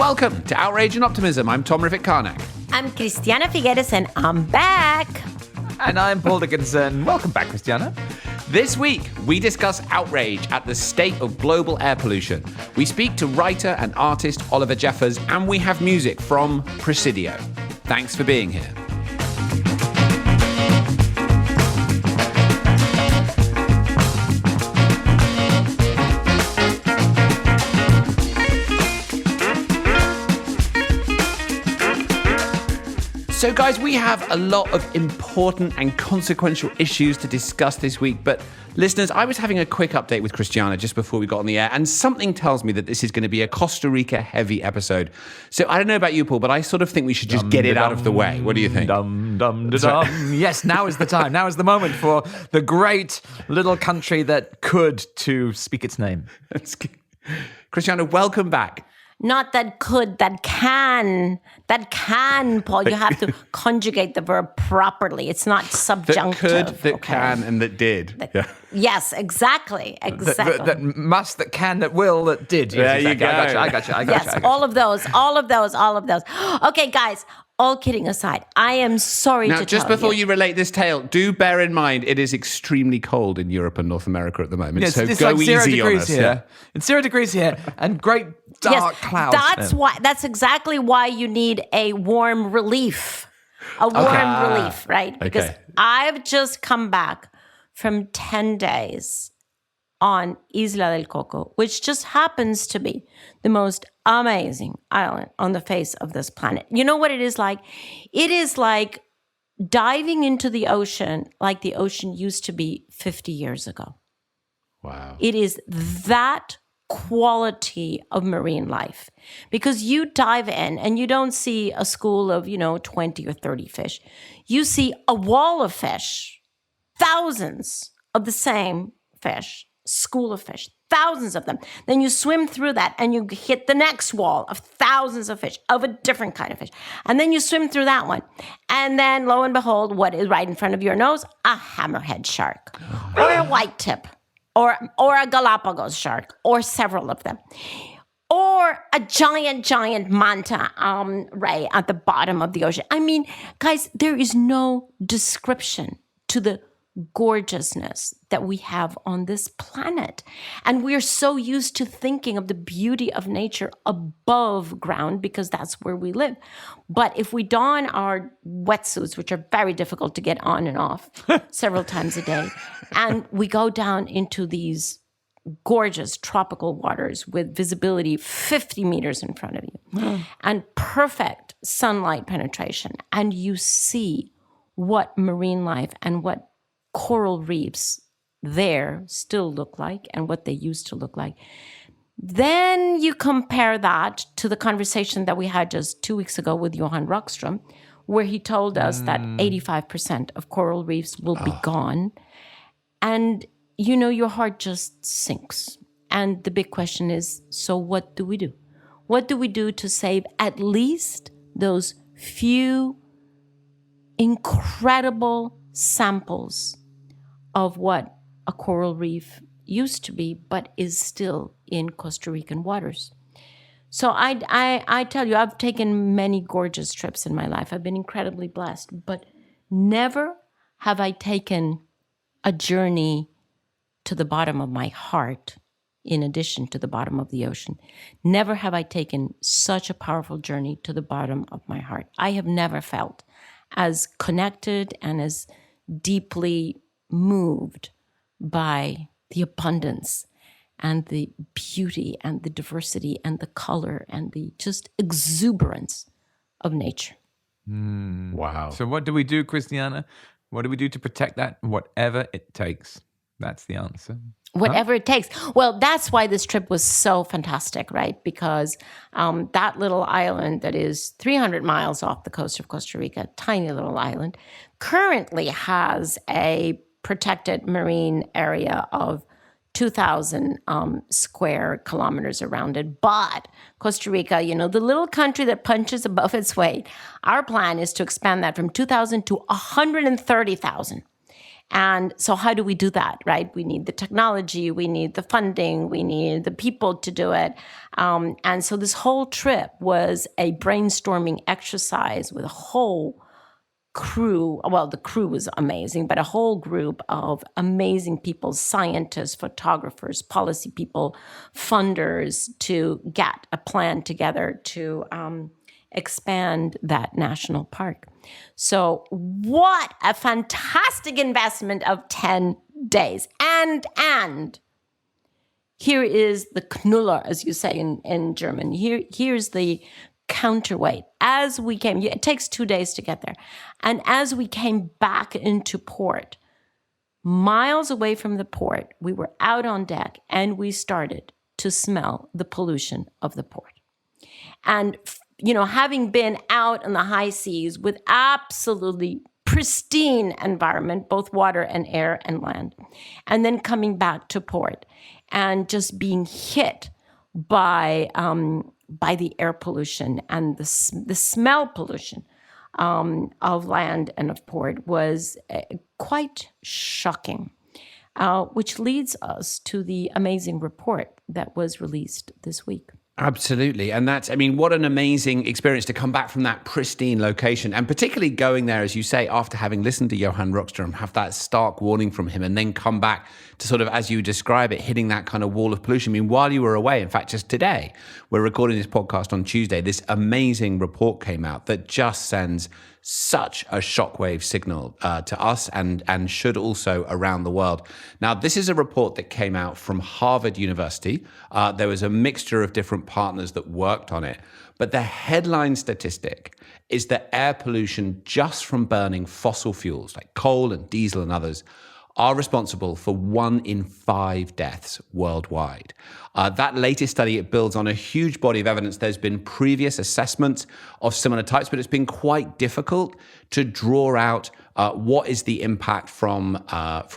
welcome to Outrage and Optimism. I'm Tom Riffitt-Karnak. I'm Christiana Figueres, and I'm back. And I'm Paul Dickinson. Welcome back, Christiana. This week, we discuss outrage at the state of global air pollution. We speak to writer and artist Oliver Jeffers, and we have music from Presidio. Thanks for being here. So guys, we have a lot of important and consequential issues to discuss this week, but listeners, I was having a quick update with Christiana just before we got on the air, and something tells me that this is going to be a Costa Rica heavy episode. So I don't know about you, Paul, but I sort of think we should just get it out of the way. What do you think? Yes, now is the time. Now is the moment for the great little country that could to speak its name. Christiana, welcome back. Not that could, that can. That can, Paul. You have to conjugate the verb properly. It's not subjunctive. That could, that can, and that did. Yes, exactly. That must, that can, that will, that did. Yes, there exactly. You go. I got you. Yes, all of those. Okay, guys. All kidding aside, I am sorry to tell you. Now, just before you relate this tale, do bear in mind it is extremely cold in Europe and North America at the moment. Yes, so it's go like 0 easy degrees on us. here. Yeah. It's 0 degrees here and great dark clouds. That's exactly why you need a warm relief. Relief, right? Because I've just come back from 10 days on Isla del Coco, which just happens to be the most amazing island on the face of this planet. You know what it is like? It is like diving into the ocean like the ocean used to be 50 years ago. Wow. It is that quality of marine life. Because you dive in and you don't see a school of, 20 or 30 fish. You see a wall of fish, thousands of the same fish. School of fish, thousands of them. Then you swim through that and you hit the next wall of thousands of fish, of a different kind of fish. And then you swim through that one. And then lo and behold, what is right in front of your nose? A hammerhead shark or a white tip or a Galapagos shark or several of them. Or a giant manta ray at the bottom of the ocean. I mean, guys, there is no description to the gorgeousness that we have on this planet. And we're so used to thinking of the beauty of nature above ground because that's where we live. But if we don our wetsuits, which are very difficult to get on and off several times a day, and we go down into these gorgeous tropical waters with visibility 50 meters in front of you and perfect sunlight penetration, and you see what marine life and what coral reefs there still look like and what they used to look like. Then you compare that to the conversation that we had just 2 weeks ago with Johan Rockström, where he told us that 85% of coral reefs will be gone. And, your heart just sinks. And the big question is, so what do we do? What do we do to save at least those few incredible samples of what a coral reef used to be, but is still in Costa Rican waters? So I tell you, I've taken many gorgeous trips in my life. I've been incredibly blessed, but never have I taken a journey to the bottom of my heart in addition to the bottom of the ocean. Never have I taken such a powerful journey to the bottom of my heart. I have never felt as connected and as deeply moved by the abundance and the beauty and the diversity and the color and the just exuberance of nature. Wow. So what do we do, Christiana? What do we do to protect that? Whatever it takes. That's the answer. Whatever it takes. Well, that's why this trip was so fantastic, right? Because that little island that is 300 miles off the coast of Costa Rica, tiny little island, currently has a protected marine area of 2,000 square kilometers around it. But Costa Rica, the little country that punches above its weight, our plan is to expand that from 2,000 to 130,000. And so how do we do that, right? We need the technology, we need the funding, we need the people to do it. And so this whole trip was a brainstorming exercise with a whole crew. Well, the crew was amazing, but a whole group of amazing people, scientists, photographers, policy people, funders, to get a plan together to expand that national park. So what a fantastic investment of 10 days. And here is the Knuller, as you say in German. Here's the counterweight. As we came, it takes 2 days to get there. And as we came back into port, miles away from the port, we were out on deck and we started to smell the pollution of the port. And, having been out on the high seas with absolutely pristine environment, both water and air and land, and then coming back to port and just being hit by the air pollution and the smell pollution of land and of port was quite shocking, which leads us to the amazing report that was released this week. Absolutely. And what an amazing experience to come back from that pristine location, and particularly going there, as you say, after having listened to Johan Rockström, have that stark warning from him, and then come back to sort of, as you describe it, hitting that kind of wall of pollution. While you were away, in fact, just today, we're recording this podcast on Tuesday, this amazing report came out that just sends such a shockwave signal to us and should also around the world. Now, this is a report that came out from Harvard University. There was a mixture of different partners that worked on it. But the headline statistic is that air pollution just from burning fossil fuels like coal and diesel and others are responsible for 1 in 5 deaths worldwide. That latest study, it builds on a huge body of evidence. There's been previous assessments of similar types, but it's been quite difficult to draw out what is the impact from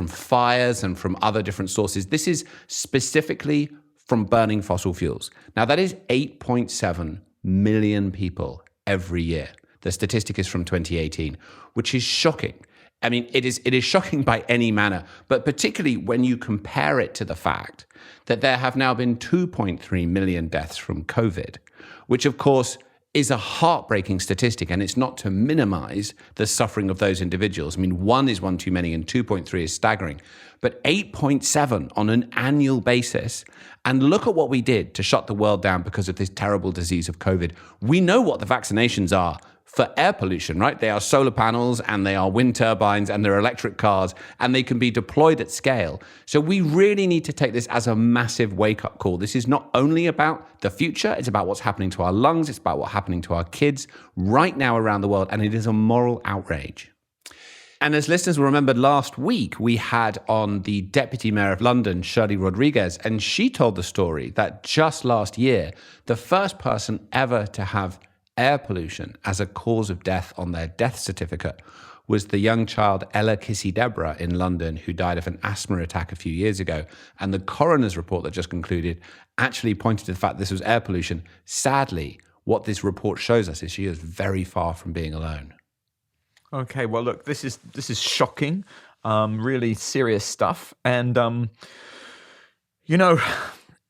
fires and from other different sources. This is specifically from burning fossil fuels. Now, that is 8.7 million people every year. The statistic is from 2018, which is shocking. It is shocking by any manner, but particularly when you compare it to the fact that there have now been 2.3 million deaths from COVID, which of course is a heartbreaking statistic, and it's not to minimize the suffering of those individuals. 1 is one too many and 2.3 is staggering, but 8.7 on an annual basis. And look at what we did to shut the world down because of this terrible disease of COVID. We know what the vaccinations are for air pollution, right? They are solar panels and they are wind turbines and they're electric cars, and they can be deployed at scale. So we really need to take this as a massive wake-up call. This is not only about the future, it's about what's happening to our lungs, it's about what's happening to our kids right now around the world, and it is a moral outrage. And as listeners will remember, last week we had on the Deputy Mayor of London, Shirley Rodriguez, and she told the story that just last year, the first person ever to have air pollution as a cause of death on their death certificate was the young child Ella Kissi-Debrah in London, who died of an asthma attack a few years ago. And the coroner's report that just concluded actually pointed to the fact this was air pollution. Sadly, what this report shows us is she is very far from being alone. Okay, well, look, this is shocking, really serious stuff. And,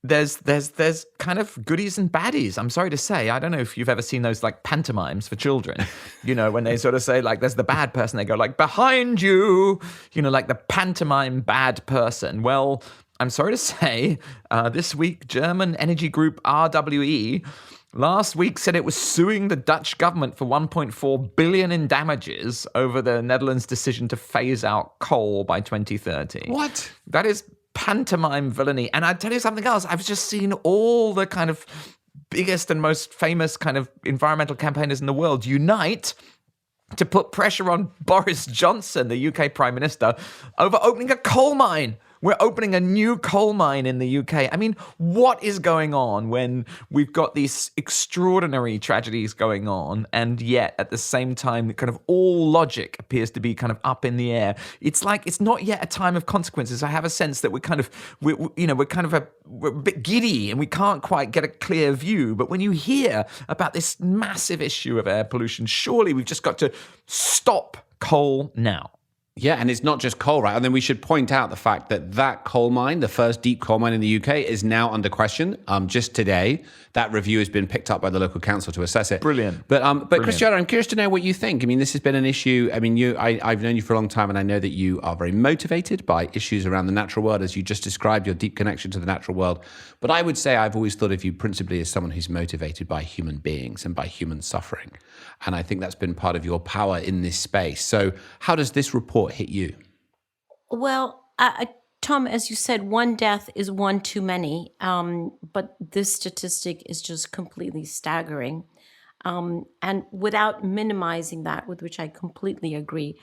There's kind of goodies and baddies. I'm sorry to say. I don't know if you've ever seen those like pantomimes for children, when they sort of say like there's the bad person, they go like behind you, like the pantomime bad person. Well, I'm sorry to say, this week, German energy group RWE last week said it was suing the Dutch government for 1.4 billion in damages over the Netherlands' decision to phase out coal by 2030. What? That is pantomime villainy. And I'd tell you something else. I've just seen all the kind of biggest and most famous kind of environmental campaigners in the world unite to put pressure on Boris Johnson, the UK Prime Minister, over opening a coal mine. We're opening a new coal mine in the UK. What is going on when we've got these extraordinary tragedies going on, and yet at the same time, kind of all logic appears to be kind of up in the air? It's like it's not yet a time of consequences. I have a sense that we're a bit giddy and we can't quite get a clear view. But when you hear about this massive issue of air pollution, surely we've just got to stop coal now. Yeah, and it's not just coal, right? And then we should point out the fact that that coal mine, the first deep coal mine in the UK, is now under question. Just today, that review has been picked up by the local council to assess it. Brilliant. But Christiana, I'm curious to know what you think. I mean, this has been an issue. I mean, I've known you for a long time, and I know that you are very motivated by issues around the natural world, as you just described, your deep connection to the natural world. But I would say I've always thought of you principally as someone who's motivated by human beings and by human suffering. And I think that's been part of your power in this space. So how does this report hit you? Well, Tom, as you said, one death is one too many, but this statistic is just completely staggering. And without minimizing that, with which I completely agree,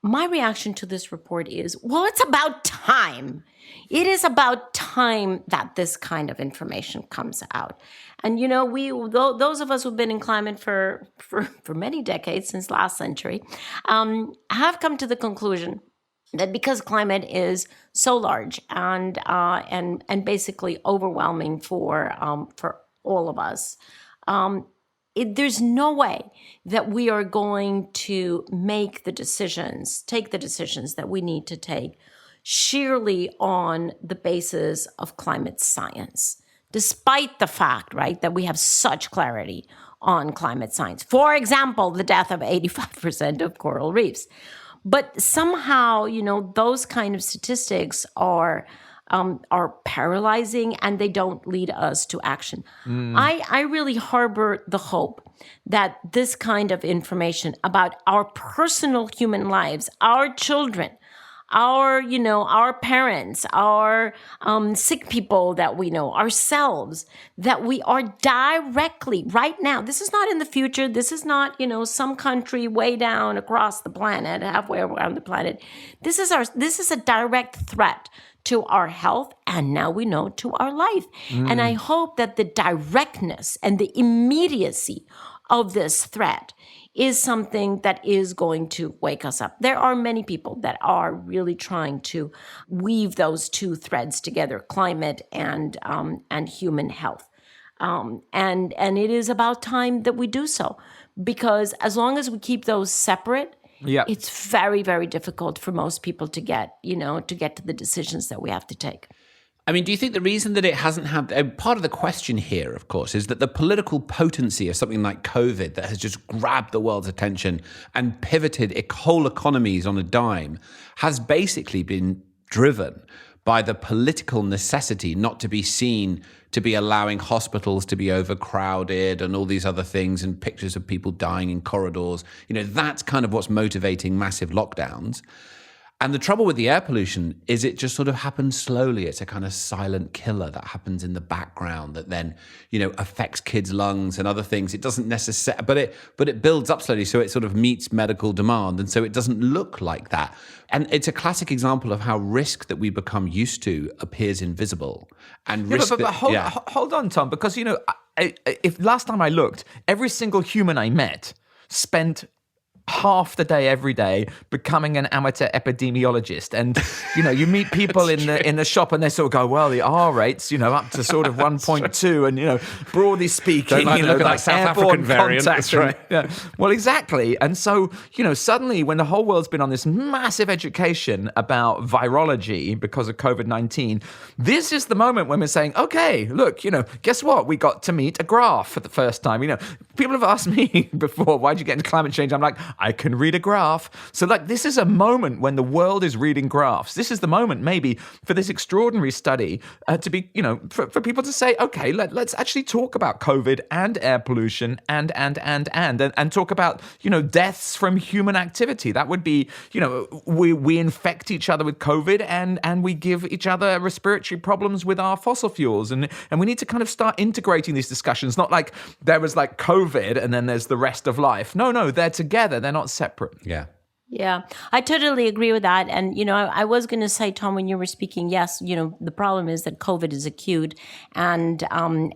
my reaction to this report is, well, it's about time. It is about time that this kind of information comes out. And, you know, those of us who've been in climate for many decades, since last century, have come to the conclusion that because climate is so large and basically overwhelming for all of us, there's no way that we are going to take the decisions that we need to take sheerly on the basis of climate science, despite the fact, right, that we have such clarity on climate science. For example, the death of 85% of coral reefs. But somehow, you know, those kind of statistics are paralyzing, and they don't lead us to action. I really harbor the hope that this kind of information about our personal human lives, our children, our parents, our sick people that we know, ourselves, that we are directly right now. This is not in the future. This is not, some country way down across the planet, halfway around the planet. This is a direct threat to our health, and now we know to our life. And I hope that the directness and the immediacy of this threat is something that is going to wake us up. There are many people that are really trying to weave those two threads together, climate and human health. And it is about time that we do so, because as long as we keep those separate, it's very, very difficult for most people to get to the decisions that we have to take. I mean, do you think the reason that it hasn't had part of the question here, of course, is that the political potency of something like COVID that has just grabbed the world's attention and pivoted whole economies on a dime has basically been driven by the political necessity not to be seen to be allowing hospitals to be overcrowded and all these other things, and pictures of people dying in corridors. That's kind of what's motivating massive lockdowns. And the trouble with the air pollution is it just sort of happens slowly. It's a kind of silent killer that happens in the background that then, affects kids' lungs and other things. It doesn't necessarily, but it builds up slowly, so it sort of meets medical demand, and so it doesn't look like that. And it's a classic example of how risk that we become used to appears invisible. And risk hold on, Tom, because if last time I looked, every single human I met spent half the day every day becoming an amateur epidemiologist. And you meet people in the shop, and they sort of go, well, the R rates up to sort of 1.2, and broadly speaking, look at that South African variant. That's right. Well, exactly. And so suddenly, when the whole world's been on this massive education about virology because of COVID-19, this is the moment when we're saying, okay, look, guess what, we got to meet a graph for the first time. People have asked me before, why'd you get into climate change? I'm like, I can read a graph. So this is a moment when the world is reading graphs. This is the moment maybe for this extraordinary study to be, for people to say, okay, let's actually talk about COVID and air pollution and talk about, deaths from human activity. That would be, we infect each other with COVID and we give each other respiratory problems with our fossil fuels. And we need to kind of start integrating these discussions, not like there was like COVID and then there's the rest of life. No, they're together. They're not separate. Yeah, I totally agree with that. And, I was going to say, Tom, when you were speaking, yes, the problem is that COVID is acute and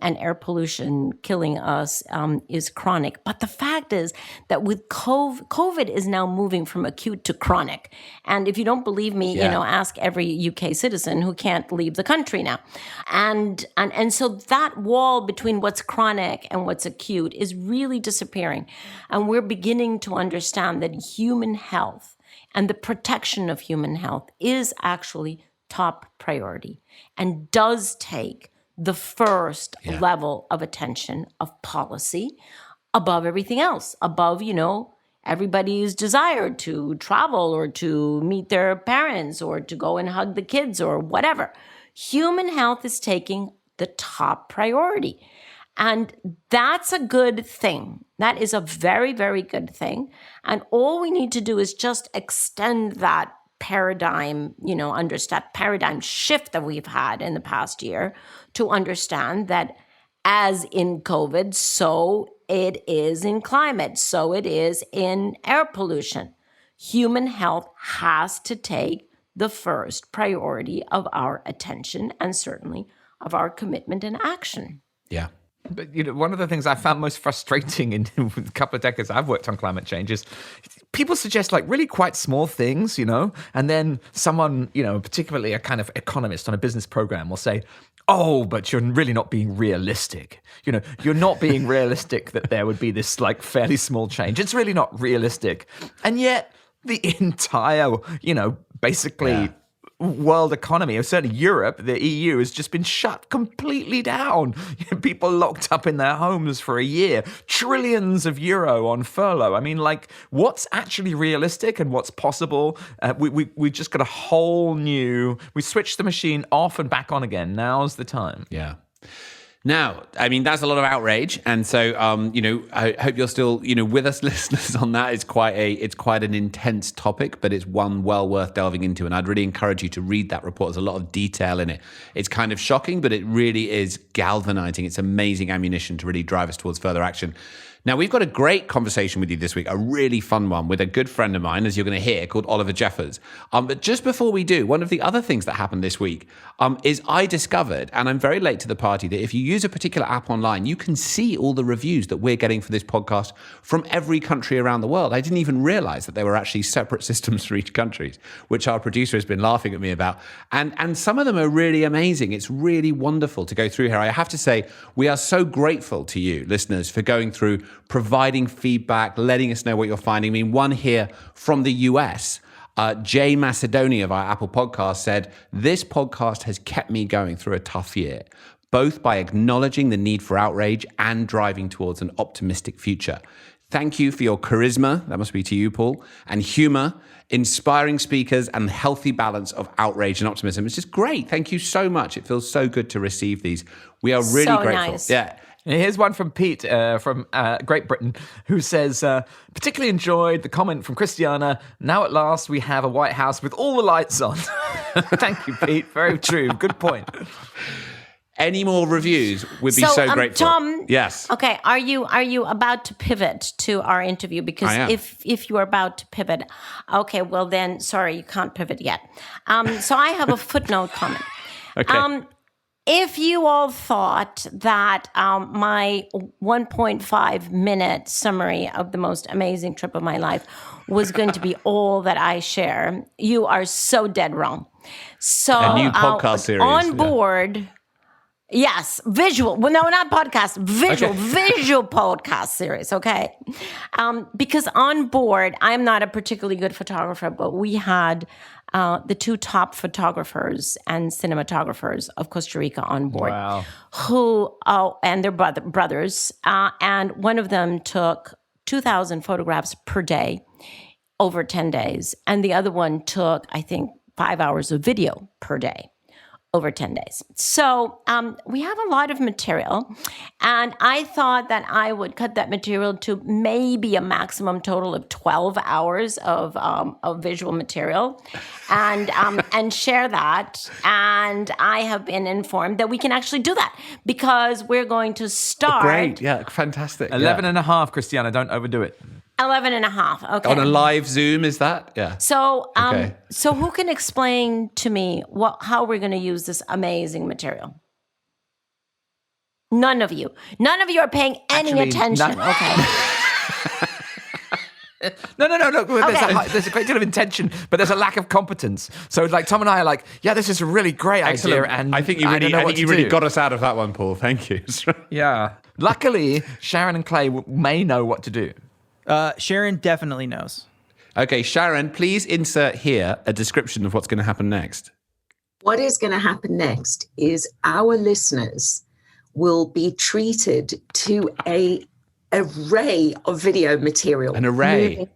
air pollution killing us is chronic. But the fact is that with COVID is now moving from acute to chronic. And if you don't believe me, ask every UK citizen who can't leave the country now. And so that wall between what's chronic and what's acute is really disappearing. And we're beginning to understand that human health and the protection of human health is actually top priority and does take the first level of attention of policy above everything else, above, everybody's desire to travel or to meet their parents or to go and hug the kids or whatever. Human health is taking the top priority. And that's a good thing. That is a very, very good thing. And all we need to do is just extend that paradigm, understand paradigm shift that we've had in the past year to understand that as in COVID, so it is in climate, so it is in air pollution. Human health has to take the first priority of our attention and certainly of our commitment and action. Yeah. But one of the things I found most frustrating in the couple of decades I've worked on climate change is people suggest like really quite small things, and then someone, particularly a kind of economist on a business program will say, oh, but you're really not being realistic. You're not being realistic that there would be this like fairly small change. It's really not realistic. And yet the entire, basically world economy, or certainly Europe, the EU, has just been shut completely down. People locked up in their homes for a year, trillions of euro on furlough. I mean, like, what's actually realistic and what's possible? We just got a whole new, we switched the machine off and back on again. Now's the time. Yeah. Now, I mean, that's a lot of outrage. And so, I hope you're still, with us listeners on that. It's quite an intense topic, but it's one well worth delving into. And I'd really encourage you to read that report. There's a lot of detail in it. It's kind of shocking, but it really is galvanizing. It's amazing ammunition to really drive us towards further action. Now, we've got a great conversation with you this week, a really fun one with a good friend of mine, as you're going to hear, called Oliver Jeffers. But just before we do, one of the other things that happened this week is I discovered, and I'm very late to the party, that if you use a particular app online, you can see all the reviews that we're getting for this podcast from every country around the world. I didn't even realize that there were actually separate systems for each country, which our producer has been laughing at me about. And some of them are really amazing. It's really wonderful to go through here. I have to say, we are so grateful to you, listeners, for going through, providing feedback, letting us know what you're finding. I mean, one here from the US, Jay Macedonia of our Apple podcast said, this podcast has kept me going through a tough year, both by acknowledging the need for outrage and driving towards an optimistic future. Thank you for your charisma, that must be to you, Paul, and humor, inspiring speakers, and healthy balance of outrage and optimism. It's just great. Thank you so much. It feels so good to receive these. We are really grateful. Nice. Yeah. Here's one from Pete from Great Britain, who says, particularly enjoyed the comment from Christiana. Now at last we have a White House with all the lights on. Thank you, Pete. Very true. Good point. Any more reviews? We'd be so grateful. Tom, yes. Okay. Are you about to pivot to our interview? Because if you are about to pivot, okay, well then, sorry, you can't pivot yet. So I have a footnote comment. Okay. If you all thought that my 1.5 minute summary of the most amazing trip of my life was going to be all that I share, you are so dead wrong. So a new podcast series on board. Yes, visual. Well, no, not podcast. Visual podcast series. Okay, because on board, I'm not a particularly good photographer, but we had the two top photographers and cinematographers of Costa Rica on board, who and their brothers, and one of them took 2,000 photographs per day over 10 days, and the other one took, I think, 5 hours of video per day over 10 days. So we have a lot of material, and I thought that I would cut that material to maybe a maximum total of 12 hours of visual material and share that. And I have been informed that we can actually do that because we're going to start. Great, yeah, fantastic. 11 and a half, Christiana, don't overdo it. 11 and a half. Okay. On a live Zoom, is that? Yeah. So, so who can explain to me how we're going to use this amazing material? None of you. None of you are paying any attention. Okay. No. There's a great deal of intention, but there's a lack of competence. So, like, Tom and I are like, yeah, this is a really great idea, and I think you really got us out of that one, Paul. Thank you. Yeah. Luckily, Sharon and Clay may know what to do. Sharon definitely knows. Okay, Sharon, please insert here a description of what's going to happen next. What is going to happen next is our listeners will be treated to an array of video material. An array?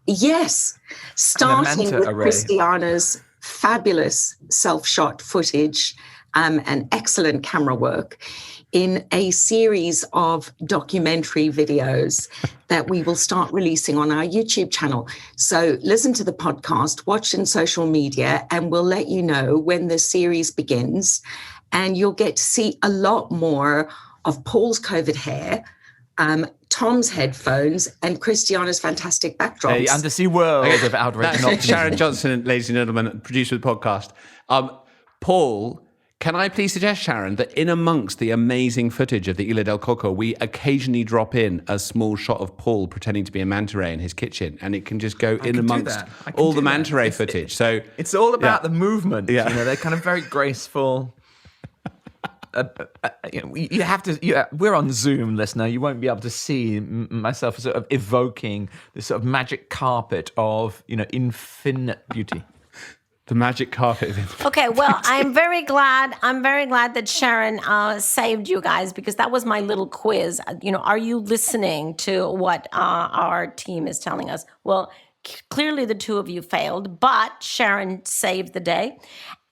Yes. Starting with array. Christiana's fabulous self-shot footage and excellent camera work in a series of documentary videos that we will start releasing on our YouTube channel. So listen to the podcast, watch in social media, and we'll let you know when the series begins. And you'll get to see a lot more of Paul's COVID hair, Tom's headphones, and Christiana's fantastic backdrops. The undersea world of outrage and optimism. Sharon Johnson, ladies and gentlemen, producer of the podcast. Paul, can I please suggest, Sharon, that in amongst the amazing footage of the Isla del Coco, we occasionally drop in a small shot of Paul pretending to be a manta ray in his kitchen, and it can just go in amongst all the manta ray footage. So it's all about the movement. Yeah. You know, they're kind of very graceful. You have to. We're on Zoom, listener. You won't be able to see myself sort of evoking this sort of magic carpet of infinite beauty. The magic carpet. Okay, well, I'm very glad that Sharon saved you guys, because that was my little quiz. Are you listening to what our team is telling us? Well, clearly the two of you failed, but Sharon saved the day.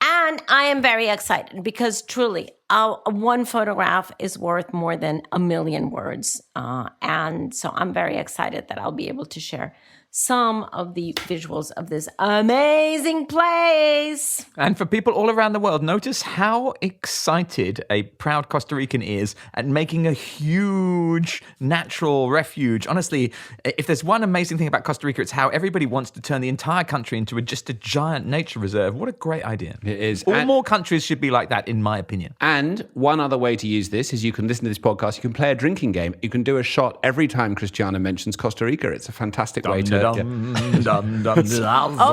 And I am very excited because truly, one photograph is worth more than a million words. And so I'm very excited that I'll be able to share some of the visuals of this amazing place. And for people all around the world, notice how excited a proud Costa Rican is at making a huge natural refuge. Honestly, if there's one amazing thing about Costa Rica, it's how everybody wants to turn the entire country into just a giant nature reserve. What a great idea. It is. All more countries should be like that, in my opinion. And one other way to use this is you can listen to this podcast, you can play a drinking game, you can do a shot every time Christiana mentions Costa Rica. It's a fantastic way to... Oh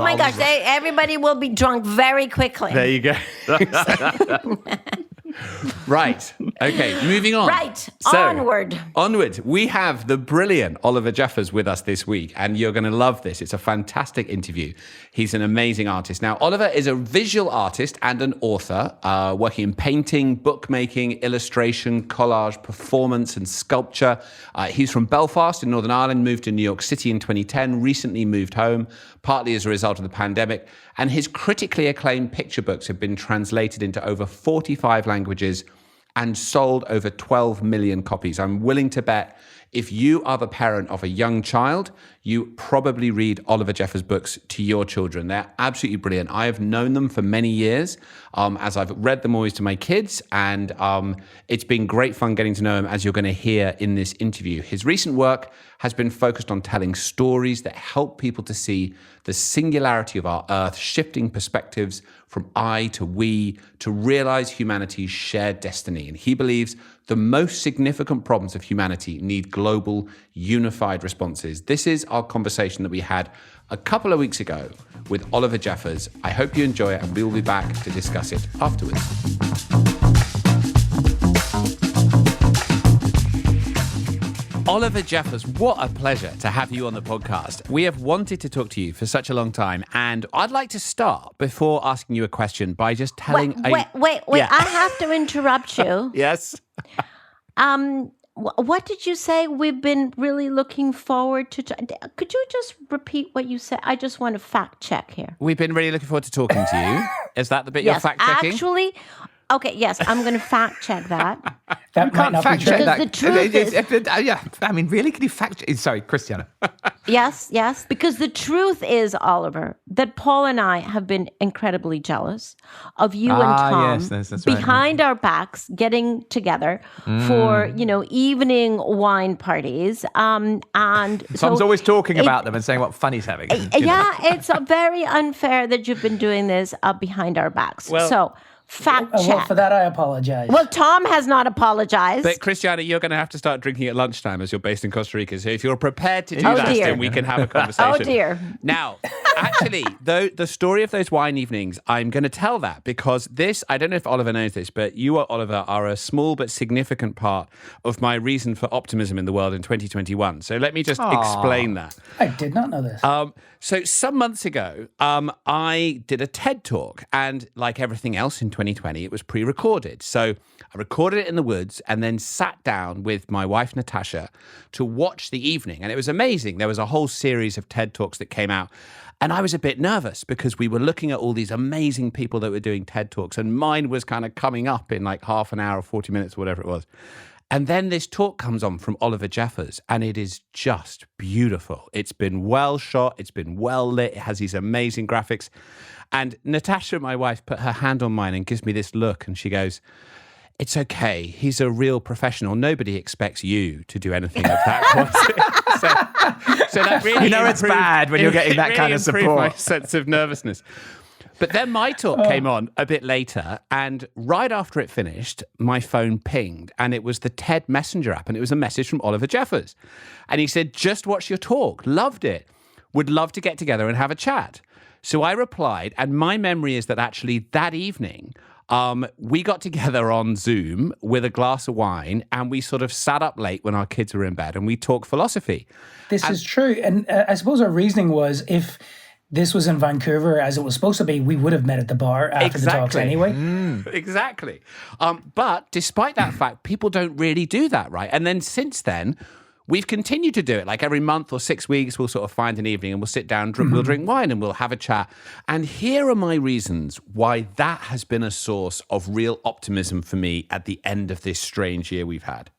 my gosh, everybody will be drunk very quickly. There you go. Right. Okay, moving on. Right. Onward. Onward. We have the brilliant Oliver Jeffers with us this week, and you're going to love this. It's a fantastic interview. He's an amazing artist. Now, Oliver is a visual artist and an author, working in painting, bookmaking, illustration, collage, performance, and sculpture. He's from Belfast in Northern Ireland, moved to New York City in 2010, recently moved home, partly as a result of the pandemic. And his critically acclaimed picture books have been translated into over 45 languages and sold over 12 million copies. I'm willing to bet if you are the parent of a young child, you probably read Oliver Jeffers' books to your children. They're absolutely brilliant. I have known them for many years, as I've read them always to my kids, and it's been great fun getting to know him, as you're going to hear in this interview. His recent work has been focused on telling stories that help people to see the singularity of our Earth, shifting perspectives from I to we to realize humanity's shared destiny. And he believes the most significant problems of humanity need global, unified responses. This is our conversation that we had a couple of weeks ago with Oliver Jeffers. I hope you enjoy it, and we'll be back to discuss it afterwards. Oliver Jeffers, what a pleasure to have you on the podcast. We have wanted to talk to you for such a long time, and I'd like to start before asking you a question by just telling... Wait. Yeah. I have to interrupt you. Yes? What did you say? We've been really looking forward to... Could you just repeat what you said? I just want to fact check here. We've been really looking forward to talking to you. Is that the bit you're fact checking? Actually... Okay, yes, I'm going to fact check that. You can't fact check that. The truth is, I mean, really? Can you fact check? Sorry, Christiana. Yes. Because the truth is, Oliver, that Paul and I have been incredibly jealous of you and Tom yes, that's behind our backs getting together for, evening wine parties. And Tom's always talking about them and saying what fun he's having. Yeah, it's very unfair that you've been doing this behind our backs. Well, Fact check. Well, for that, I apologize. Well, Tom has not apologized. But Christiana, you're going to have to start drinking at lunchtime as you're based in Costa Rica. So if you're prepared to do Oh, that, dear. then we can have a conversation. Oh, dear. Now, actually, though, the story of those wine evenings, I'm going to tell that because this, I don't know if Oliver knows this, but you, Oliver, are a small but significant part of my reason for optimism in the world in 2021. So let me just explain that. I did not know this. So some months ago, I did a TED Talk, and like everything else in 2020, it was pre-recorded. So I recorded it in the woods and then sat down with my wife, Natasha, to watch the evening. And it was amazing. There was a whole series of TED Talks that came out. And I was a bit nervous because we were looking at all these amazing people that were doing TED Talks, and mine was kind of coming up in like half an hour or 40 minutes or whatever it was. And then this talk comes on from Oliver Jeffers, and it is just beautiful. It's been well shot. It's been well lit. It has these amazing graphics. And Natasha, my wife, put her hand on mine and gives me this look, and she goes, "It's okay. He's a real professional. Nobody expects you to do anything of that quality." so that really it's bad when you're getting that kind of improved support. my sense of nervousness. But then my talk came on a bit later, and right after it finished, my phone pinged, and it was the TED Messenger app, and it was a message from Oliver Jeffers. And he said, "Just watched your talk, loved it, would love to get together and have a chat." So I replied, and my memory is that actually that evening, we got together on Zoom with a glass of wine, and we sort of sat up late when our kids were in bed, and we talked philosophy. This is true. And I suppose our reasoning was if this was in Vancouver, as it was supposed to be, we would have met at the bar after the talks anyway. Exactly. But despite that fact, people don't really do that, right? And then since then, we've continued to do it. Like every month or 6 weeks, we'll sort of find an evening and we'll sit down, we'll drink wine and we'll have a chat. And here are my reasons why that has been a source of real optimism for me at the end of this strange year we've had.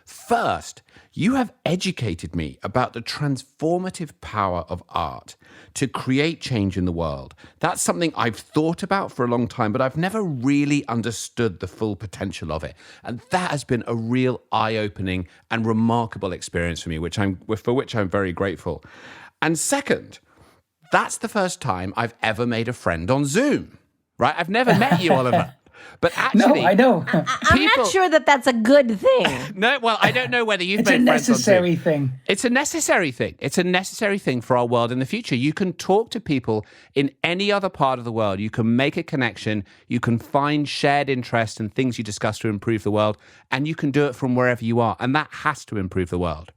First, you have educated me about the transformative power of art to create change in the world. That's something I've thought about for a long time, but I've never really understood the full potential of it. And that has been a real eye-opening and remarkable experience for me, for which I'm very grateful. And second, that's the first time I've ever made a friend on Zoom, right? I've never met you, Oliver. But actually, No, I know. I'm not sure that that's a good thing. No, well, I don't know whether you've It's made a friends on Zoom. necessary thing. It's a necessary thing. It's a necessary thing for our world in the future. You can talk to people in any other part of the world. You can make a connection. You can find shared interests and things you discuss to improve the world. And you can do it from wherever you are. And that has to improve the world.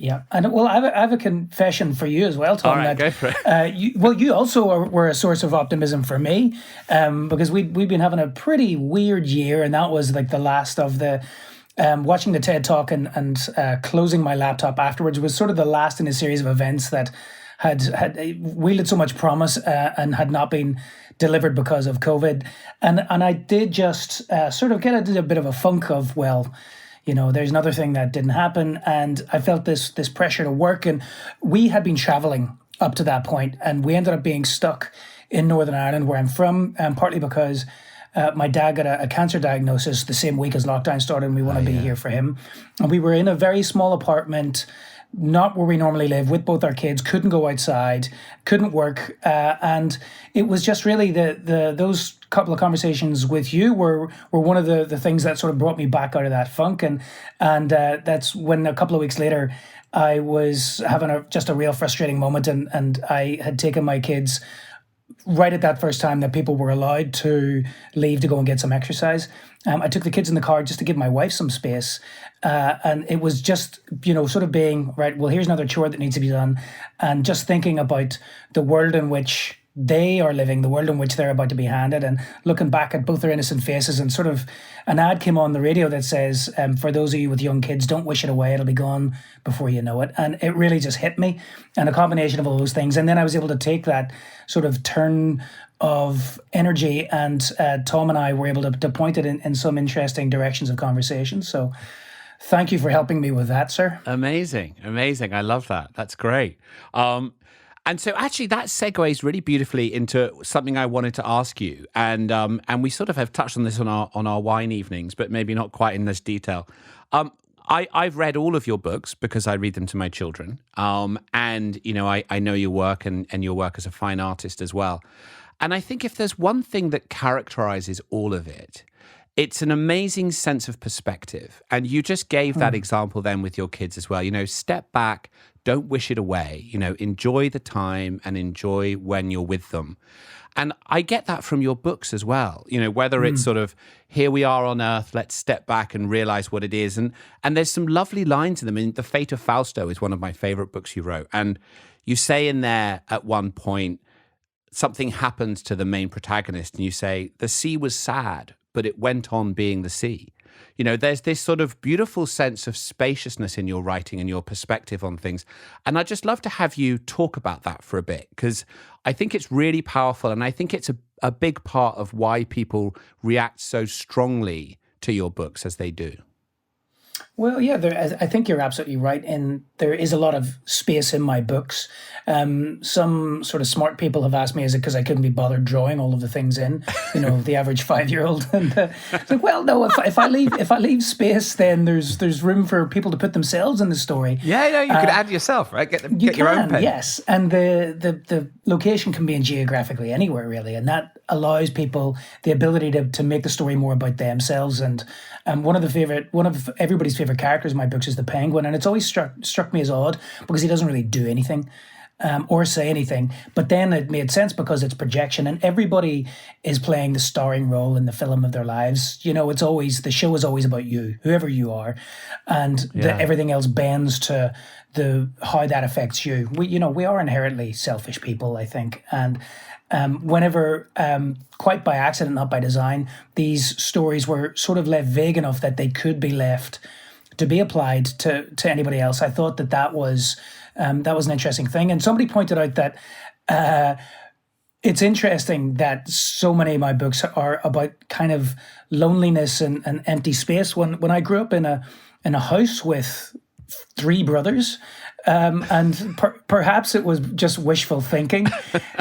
Yeah, and well, I have a confession for you as well, Tom. All right, go for it. You also were a source of optimism for me, because we've been having a pretty weird year, and that was like the last of the watching the TED Talk and closing my laptop afterwards was sort of the last in a series of events that had wielded so much promise and had not been delivered because of COVID, and I did just sort of get into a bit of a funk of, well, you know, there's another thing that didn't happen. And I felt this pressure to work. And we had been traveling up to that point, and we ended up being stuck in Northern Ireland, where I'm from, partly because my dad got a cancer diagnosis the same week as lockdown started, and we want to be here for him. And we were in a very small apartment, not where we normally live, with both our kids, couldn't go outside, couldn't work. And it was just really those couple of conversations with you were one of the things that sort of brought me back out of that funk. And that's when a couple of weeks later, I was having just a real frustrating moment, and I had taken my kids right at that first time that people were allowed to leave to go and get some exercise. I took the kids in the car just to give my wife some space. And it was just, sort of being, right, well, here's another chore that needs to be done. And just thinking about the world in which they are living, the world in which they're about to be handed, and looking back at both their innocent faces. And sort of an ad came on the radio that says, for those of you with young kids, don't wish it away. It'll be gone before you know it. And it really just hit me. And a combination of all those things. And then I was able to take that sort of turn of energy, and Tom and I were able to point it in some interesting directions of conversation. So thank you for helping me with that, sir. Amazing. I love that. That's great. And so actually that segues really beautifully into something I wanted to ask you. And we sort of have touched on this on our wine evenings, but maybe not quite in this detail. I've read all of your books because I read them to my children. And, I know your work and your work as a fine artist as well. And I think if there's one thing that characterizes all of it, it's an amazing sense of perspective. And you just gave that example then with your kids as well. You know, step back, don't wish it away, you know, enjoy the time and enjoy when you're with them. And I get that from your books as well, you know, whether it's sort of, here we are on Earth, let's step back and realize what it is. And there's some lovely lines in them. And The Fate of Fausto is one of my favorite books you wrote. And you say in there at one point, something happens to the main protagonist and you say, the sea was sad, but it went on being the sea. You know, there's this sort of beautiful sense of spaciousness in your writing and your perspective on things. And I'd just love to have you talk about that for a bit, because I think it's really powerful. And I think it's a big part of why people react so strongly to your books as they do. Well, yeah, I think you're absolutely right. And there is a lot of space in my books. Some sort of smart people have asked me, is it because I couldn't be bothered drawing all of the things in, you know, the average 5-year-old? And it's like, well, no, if I leave space, then there's room for people to put themselves in the story. Yeah, you could add yourself, right? Get your own pen. Yes, and the location can be in geographically anywhere, really, and that allows people the ability to make the story more about themselves. And one of everybody's favorite characters in my books is the Penguin, and it's always struck me as odd because he doesn't really do anything or say anything. But then it made sense because it's projection, and everybody is playing the starring role in the film of their lives. You know, the show is always about you, whoever you are, and everything else bends to how that affects you. We are inherently selfish people, I think, and whenever, quite by accident, not by design, these stories were sort of left vague enough that they could be left to be applied to anybody else. I thought that was an interesting thing. And somebody pointed out that it's interesting that so many of my books are about kind of loneliness and empty space. When I grew up in a house with 3 brothers, and perhaps it was just wishful thinking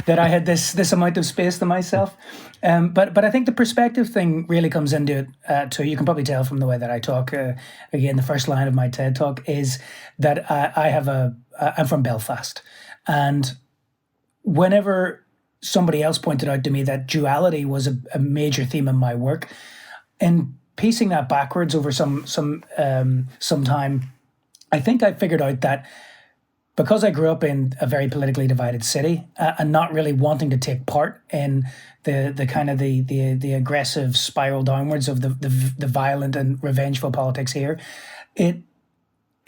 that I had this amount of space to myself. But I think the perspective thing really comes into it too. You can probably tell from the way that I talk. Again, the first line of my TED Talk is that I'm from Belfast. And whenever somebody else pointed out to me that duality was a major theme in my work, and piecing that backwards over some time, I think I figured out that because I grew up in a very politically divided city and not really wanting to take part in the kind of the aggressive spiral downwards of the violent and revengeful politics here, it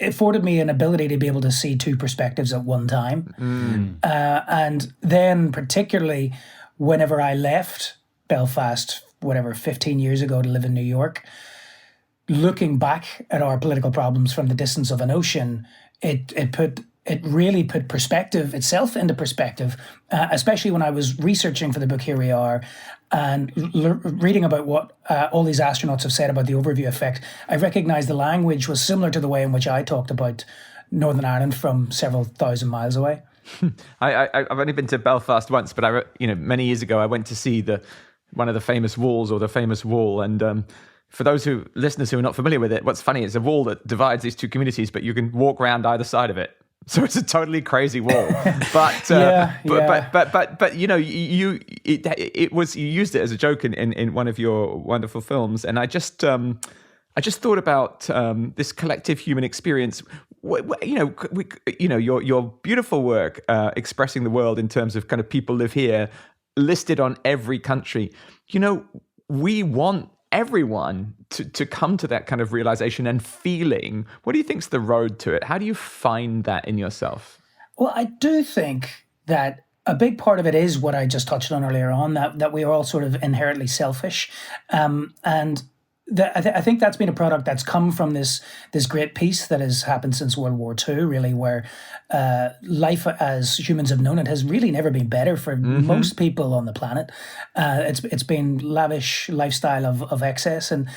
afforded me an ability to be able to see 2 perspectives at one time. And then particularly whenever I left Belfast, 15 years ago to live in New York, looking back at our political problems from the distance of an ocean, it really put perspective itself into perspective, especially when I was researching for the book Here We Are and reading about what all these astronauts have said about the overview effect. I recognized the language was similar to the way in which I talked about Northern Ireland from several thousand miles away. I've only been to Belfast once, but many years ago I went to see one of the famous walls, or the famous wall, and for those listeners who are not familiar with it, what's funny is a wall that divides these 2 communities, but you can walk around either side of it. So it's a totally crazy wall, but you know, you used it as a joke in one of your wonderful films, and I just thought about this collective human experience. Your beautiful work expressing the world in terms of kind of people live here, listed on every country. You know, we want everyone to come to that kind of realization and feeling. What do you think's the road to it? How do you find that in yourself? Well, I do think that a big part of it is what I just touched on earlier on, that we are all sort of inherently selfish. And I think that's been a product that's come from this great peace that has happened since World War II, really, where life as humans have known it has really never been better for most people on the planet. It's been lavish lifestyle of excess, and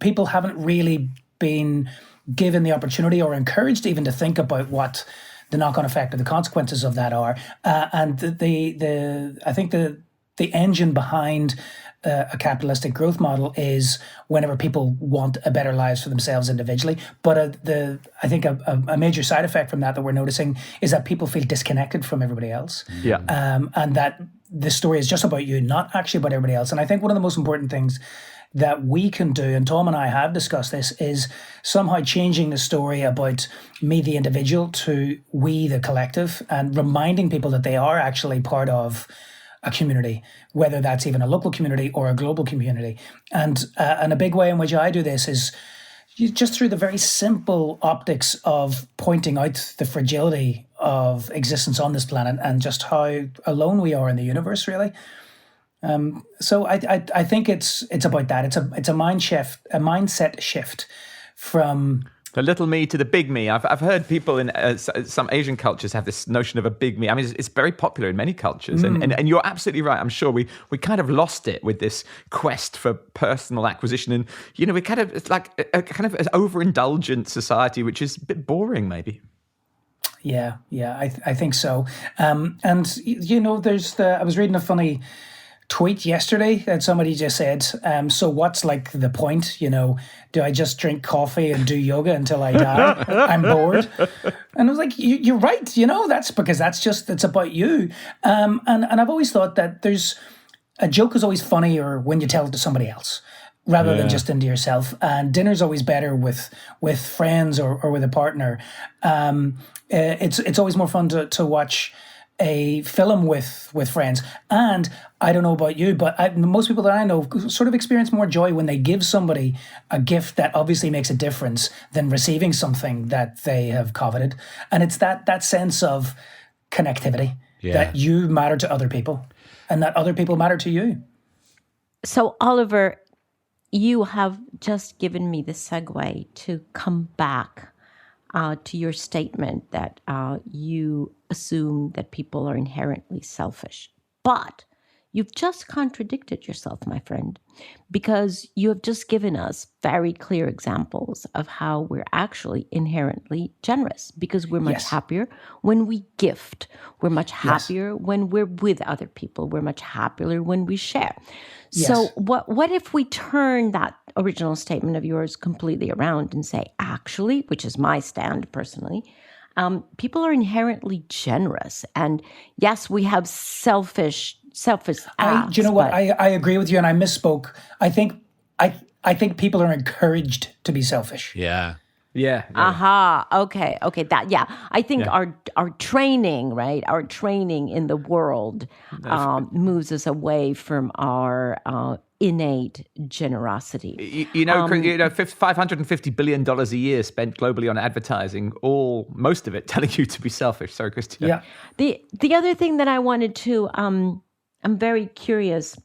people haven't really been given the opportunity or encouraged even to think about what the knock-on effect or the consequences of that are. And I think the engine behind a capitalistic growth model is whenever people want a better lives for themselves individually. But I think a major side effect from that we're noticing is that people feel disconnected from everybody else. Yeah. And that the story is just about you, not actually about everybody else. And I think one of the most important things that we can do, and Tom and I have discussed this, is somehow changing the story about me, the individual, to we, the collective, and reminding people that they are actually part of a community, whether that's even a local community or a global community. And a big way in which I do this is just through the very simple optics of pointing out the fragility of existence on this planet and just how alone we are in the universe, really. So I think it's about that. It's a mindset shift from the little me to the big me. I've heard people in some Asian cultures have this notion of a big me. I mean, it's very popular in many cultures, and you're absolutely right. I'm sure we kind of lost it with this quest for personal acquisition, and we kind of, it's like a kind of an overindulgent society, which is a bit boring, maybe. Yeah, I think so. And there's I was reading a funny tweet yesterday that somebody just said, so what's like the point? Do I just drink coffee and do yoga until I die? I'm bored. And I was like, you're right, that's because it's about you. And I've always thought that there's a joke is always funnier when you tell it to somebody else rather than just into yourself. And dinner's always better with friends or with a partner. It's always more fun to watch a film with friends. And I don't know about you, but most people that I know sort of experience more joy when they give somebody a gift that obviously makes a difference than receiving something that they have coveted. And it's that sense of connectivity, that you matter to other people and that other people matter to you. So, Oliver, you have just given me the segue to come back to your statement that you assume that people are inherently selfish. But you've just contradicted yourself, my friend, because you have just given us very clear examples of how we're actually inherently generous, because we're much happier when we gift. We're much happier when we're with other people. We're much happier when we share. So what if we turn that original statement of yours completely around and say, actually, which is my stand personally, people are inherently generous. And yes, we have selfish acts. Do you know what? I agree with you, and I misspoke. I think people are encouraged to be selfish. Yeah. Yeah. Aha. Okay. That. Yeah. I think our training, right? Our training in the world moves us away from our innate generosity. $550 billion a year spent globally on advertising. Most of it telling you to be selfish. Sorry, Christiana. Yeah. The other thing that I wanted to, I'm very curious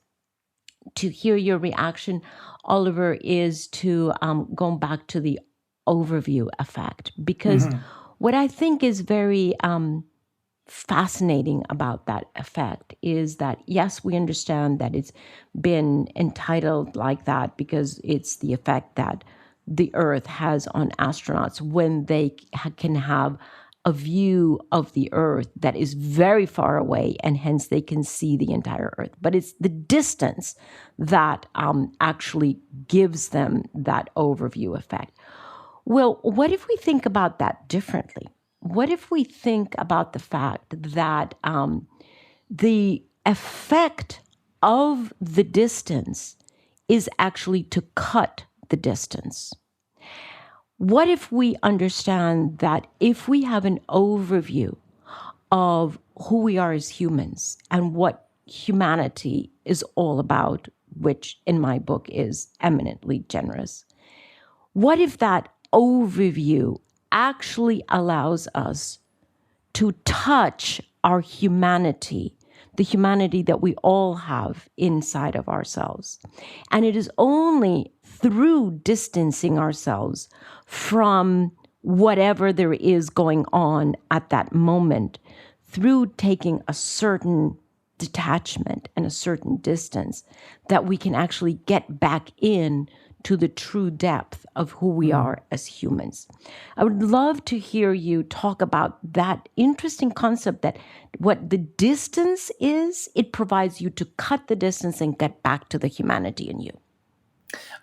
to hear your reaction, Oliver, is to going back to the overview effect, because what I think is very fascinating about that effect is that, yes, we understand that it's been entitled like that because it's the effect that the Earth has on astronauts when they can have a view of the Earth that is very far away, and hence they can see the entire Earth. But it's the distance that actually gives them that overview effect. Well, what if we think about that differently? What if we think about the fact that the effect of the distance is actually to cut the distance? What if we understand that if we have an overview of who we are as humans and what humanity is all about, which in my book is eminently generous, what if that overview actually allows us to touch our humanity, the humanity that we all have inside of ourselves? And it is only through distancing ourselves from whatever there is going on at that moment, through taking a certain detachment and a certain distance, that we can actually get back in to the true depth of who we are as humans. I would love to hear you talk about that interesting concept that what the distance is, it provides you to cut the distance and get back to the humanity in you.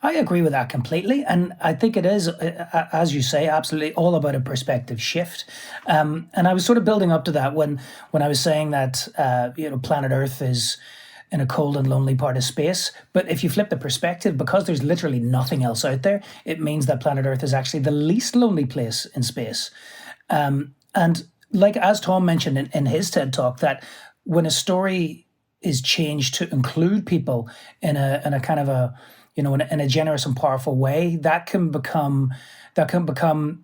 I agree with that completely. And I think it is, as you say, absolutely all about a perspective shift. And I was sort of building up to that when I was saying that, planet Earth is in a cold and lonely part of space. But if you flip the perspective, because there's literally nothing else out there, it means that planet Earth is actually the least lonely place in space. And like, as Tom mentioned in his TED Talk, that when a story is changed to include people in a kind of a, in a generous and powerful way, that can become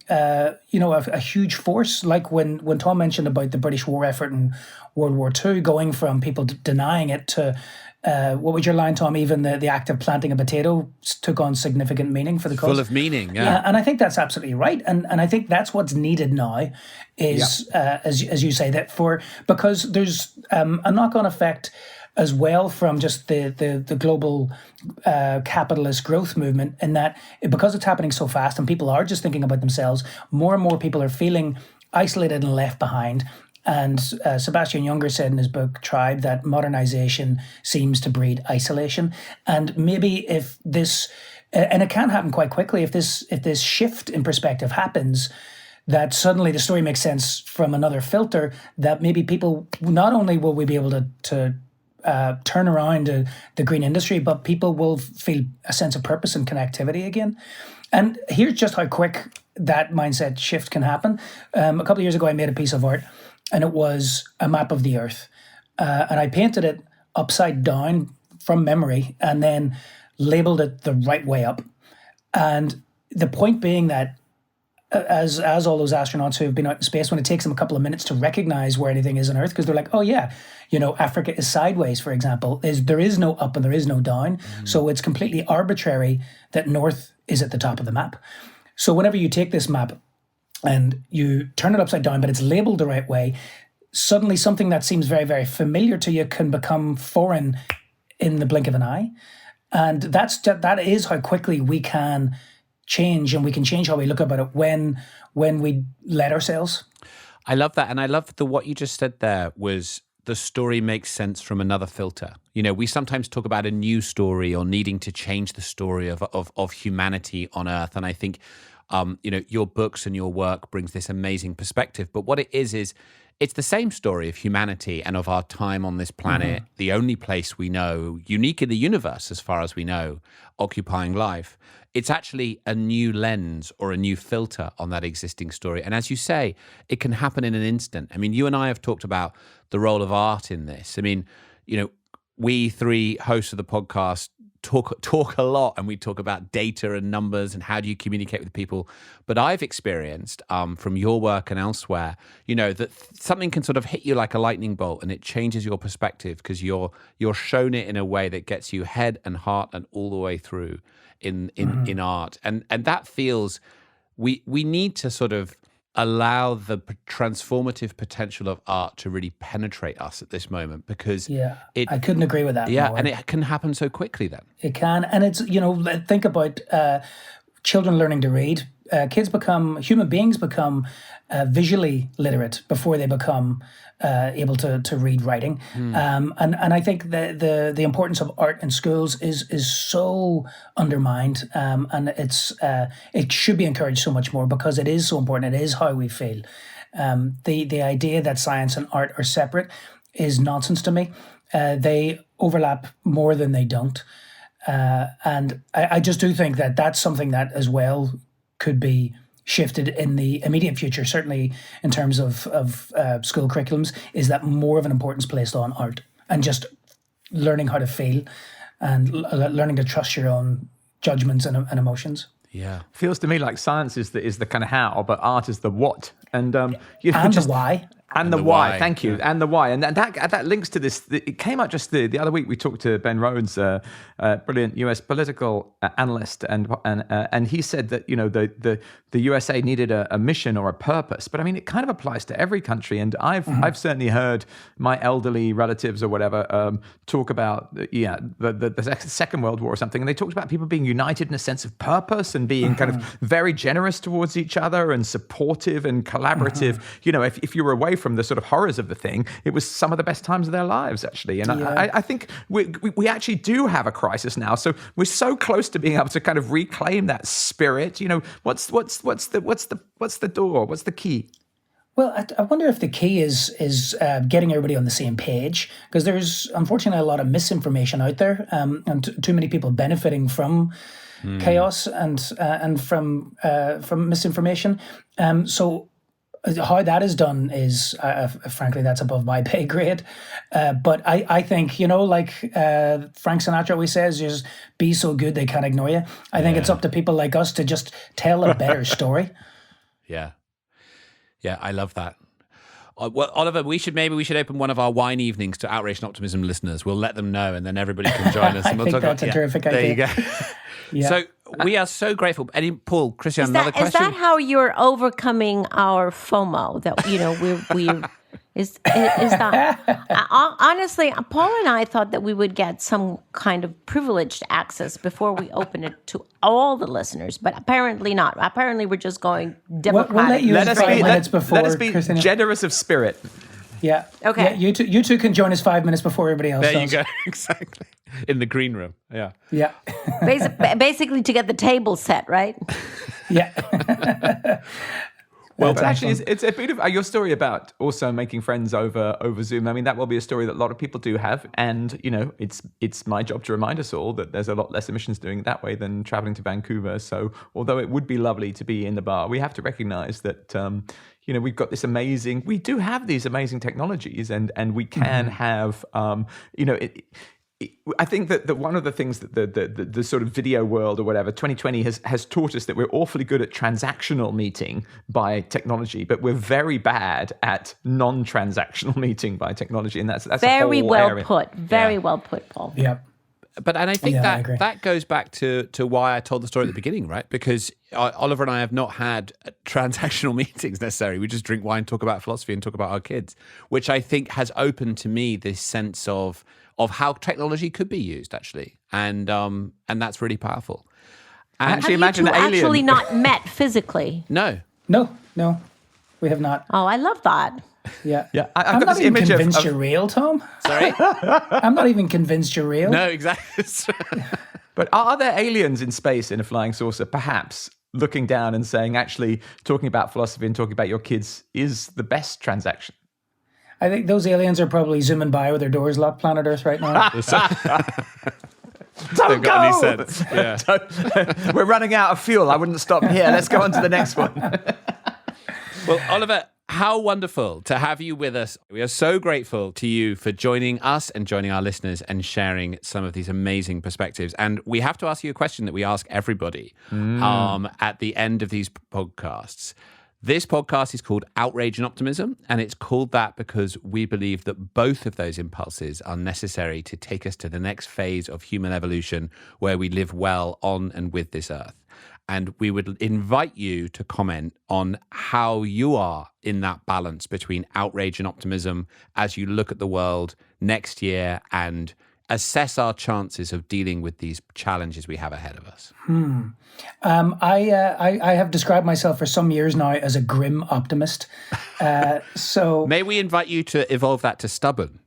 a huge force. Like when Tom mentioned about the British war effort in World War II, going from people denying it to, what was your line, Tom? Even the act of planting a potato took on significant meaning for the cause. Full of meaning, yeah. And I think that's absolutely right. And I think that's what's needed now is, as you say, because there's a knock-on effect as well from just the global capitalist growth movement, in that because it's happening so fast and people are just thinking about themselves, more and more people are feeling isolated and left behind. And Sebastian Junger said in his book Tribe that modernization seems to breed isolation. And maybe if this, and it can happen quite quickly, if this shift in perspective happens, that suddenly the story makes sense from another filter, that maybe people, not only will we be able to turn around the green industry, but people will feel a sense of purpose and connectivity again. And here's just how quick that mindset shift can happen. A couple of years ago, I made a piece of art, and it was a map of the Earth. And I painted it upside down from memory and then labeled it the right way up. And the point being that as all those astronauts who have been out in space, when it takes them a couple of minutes to recognize where anything is on Earth, because they're like, oh yeah, Africa is sideways, for example, there is no up and there is no down. So it's completely arbitrary that North is at the top of the map. So whenever you take this map and you turn it upside down, but it's labeled the right way, suddenly something that seems very, very familiar to you can become foreign in the blink of an eye. And that is how quickly we can change, and we can change how we look about it when we let ourselves. I love that. And I love what you just said there was the story makes sense from another filter. We sometimes talk about a new story or needing to change the story of humanity on Earth. And I think, your books and your work brings this amazing perspective. But what it is it's the same story of humanity and of our time on this planet, the only place we know, unique in the universe as far as we know, occupying life. It's actually a new lens or a new filter on that existing story. And as you say, it can happen in an instant. I mean, you and I have talked about the role of art in this. I mean, we three hosts of the podcast talk a lot, and we talk about data and numbers and how do you communicate with people. But I've experienced from your work and elsewhere, that something can sort of hit you like a lightning bolt, and it changes your perspective because you're shown it in a way that gets you head and heart and all the way through in art. And that feels we need to sort of allow the transformative potential of art to really penetrate us at this moment, because I couldn't agree with that more. And it can happen so quickly then. It can. And it's, think about children learning to read. Human beings become visually literate before they become able to read writing. And I think the importance of art in schools is so undermined, and it should be encouraged so much more because it is so important. It is how we feel. The idea that science and art are separate is nonsense to me. They overlap more than they don't. And I just do think that that's something that as well could be shifted in the immediate future, certainly in terms of school curriculums, is that more of an importance placed on art and just learning how to feel and learning to trust your own judgments and emotions. Yeah, feels to me like science is the kind of how, but art is the what, and the why. And the why. Thank you. And the why. And that links to this. It came out just the other week. We talked to Ben Rhodes, brilliant US political analyst, and he said that the USA needed a mission or a purpose. But I mean, it kind of applies to every country. And I've certainly heard my elderly relatives or whatever talk about the Second World War or something, and they talked about people being united in a sense of purpose and being kind of very generous towards each other and supportive and collaborative. If you were away from the sort of horrors of the thing, it was some of the best times of their lives, actually. And I think we actually do have a crisis now. So we're so close to being able to kind of reclaim that spirit. What's the door? What's the key? Well, I wonder if the key is getting everybody on the same page, because there's unfortunately a lot of misinformation out there, and too many people benefiting from chaos and from misinformation. So how that is done is, frankly, that's above my pay grade. But I think, like Frank Sinatra always says, just be so good they can't ignore you. I think it's up to people like us to just tell a better story. Yeah. Yeah, I love that. Well, Oliver, we should open one of our wine evenings to Outrage Optimism listeners. We'll let them know, and then everybody can join us. And we'll I think that's a terrific idea. There you go. Yeah. So we are so grateful. Paul, Christiana, another question? Is that how you're overcoming our FOMO? That we're is that honestly? Paul and I thought that we would get some kind of privileged access before we open it to all the listeners, but apparently not. Apparently, we're just going democratic. Let us be Christina. Generous of spirit. Yeah. Okay. Yeah, you two can join us 5 minutes before everybody else. There you go. Exactly. In the green room. Yeah. Yeah. Basically, to get the table set, right? Yeah. Well, but actually, it's a bit of your story about also making friends over Zoom. I mean, that will be a story that a lot of people do have, and it's my job to remind us all that there's a lot less emissions doing it that way than traveling to Vancouver. So, although it would be lovely to be in the bar, we have to recognize that we've got we do have these amazing technologies, and we can have I think that one of the things that the sort of video world or whatever, 2020 has taught us that we're awfully good at transactional meeting by technology, but we're very bad at non-transactional meeting by technology, and that's very a whole well area. put. Very well put, Paul. Yeah. And I think I agree. that goes back to why I told the story at the beginning, right? Because Oliver and I have not had transactional meetings necessarily. We just drink wine, talk about philosophy, and talk about our kids, which I think has opened to me this sense of how technology could be used, actually, and that's really powerful. And actually, imagine aliens. Actually, not met physically. No, we have not. Oh, I love that. Yeah. I've got not this even image convinced of you're real, Tom. sorry, I'm not even convinced you're real. no, exactly. But are there aliens in space in a flying saucer, perhaps looking down and saying, actually, talking about philosophy and talking about your kids is the best transaction? I think those aliens are probably zooming by with their doors locked, planet Earth, right now. Don't go! Got any sense. Yeah. We're running out of fuel. I wouldn't stop here. Let's go on to the next one. Well, Oliver, how wonderful to have you with us. We are so grateful to you for joining us and joining our listeners and sharing some of these amazing perspectives. And we have to ask you a question that we ask everybody at the end of these podcasts. This podcast is called Outrage and Optimism, and it's called that because we believe that both of those impulses are necessary to take us to the next phase of human evolution where we live well on and with this earth. And we would invite you to comment on how you are in that balance between outrage and optimism as you look at the world next year and assess our chances of dealing with these challenges we have ahead of us. I have described myself for some years now as a grim optimist. So may we invite you to evolve that to stubborn?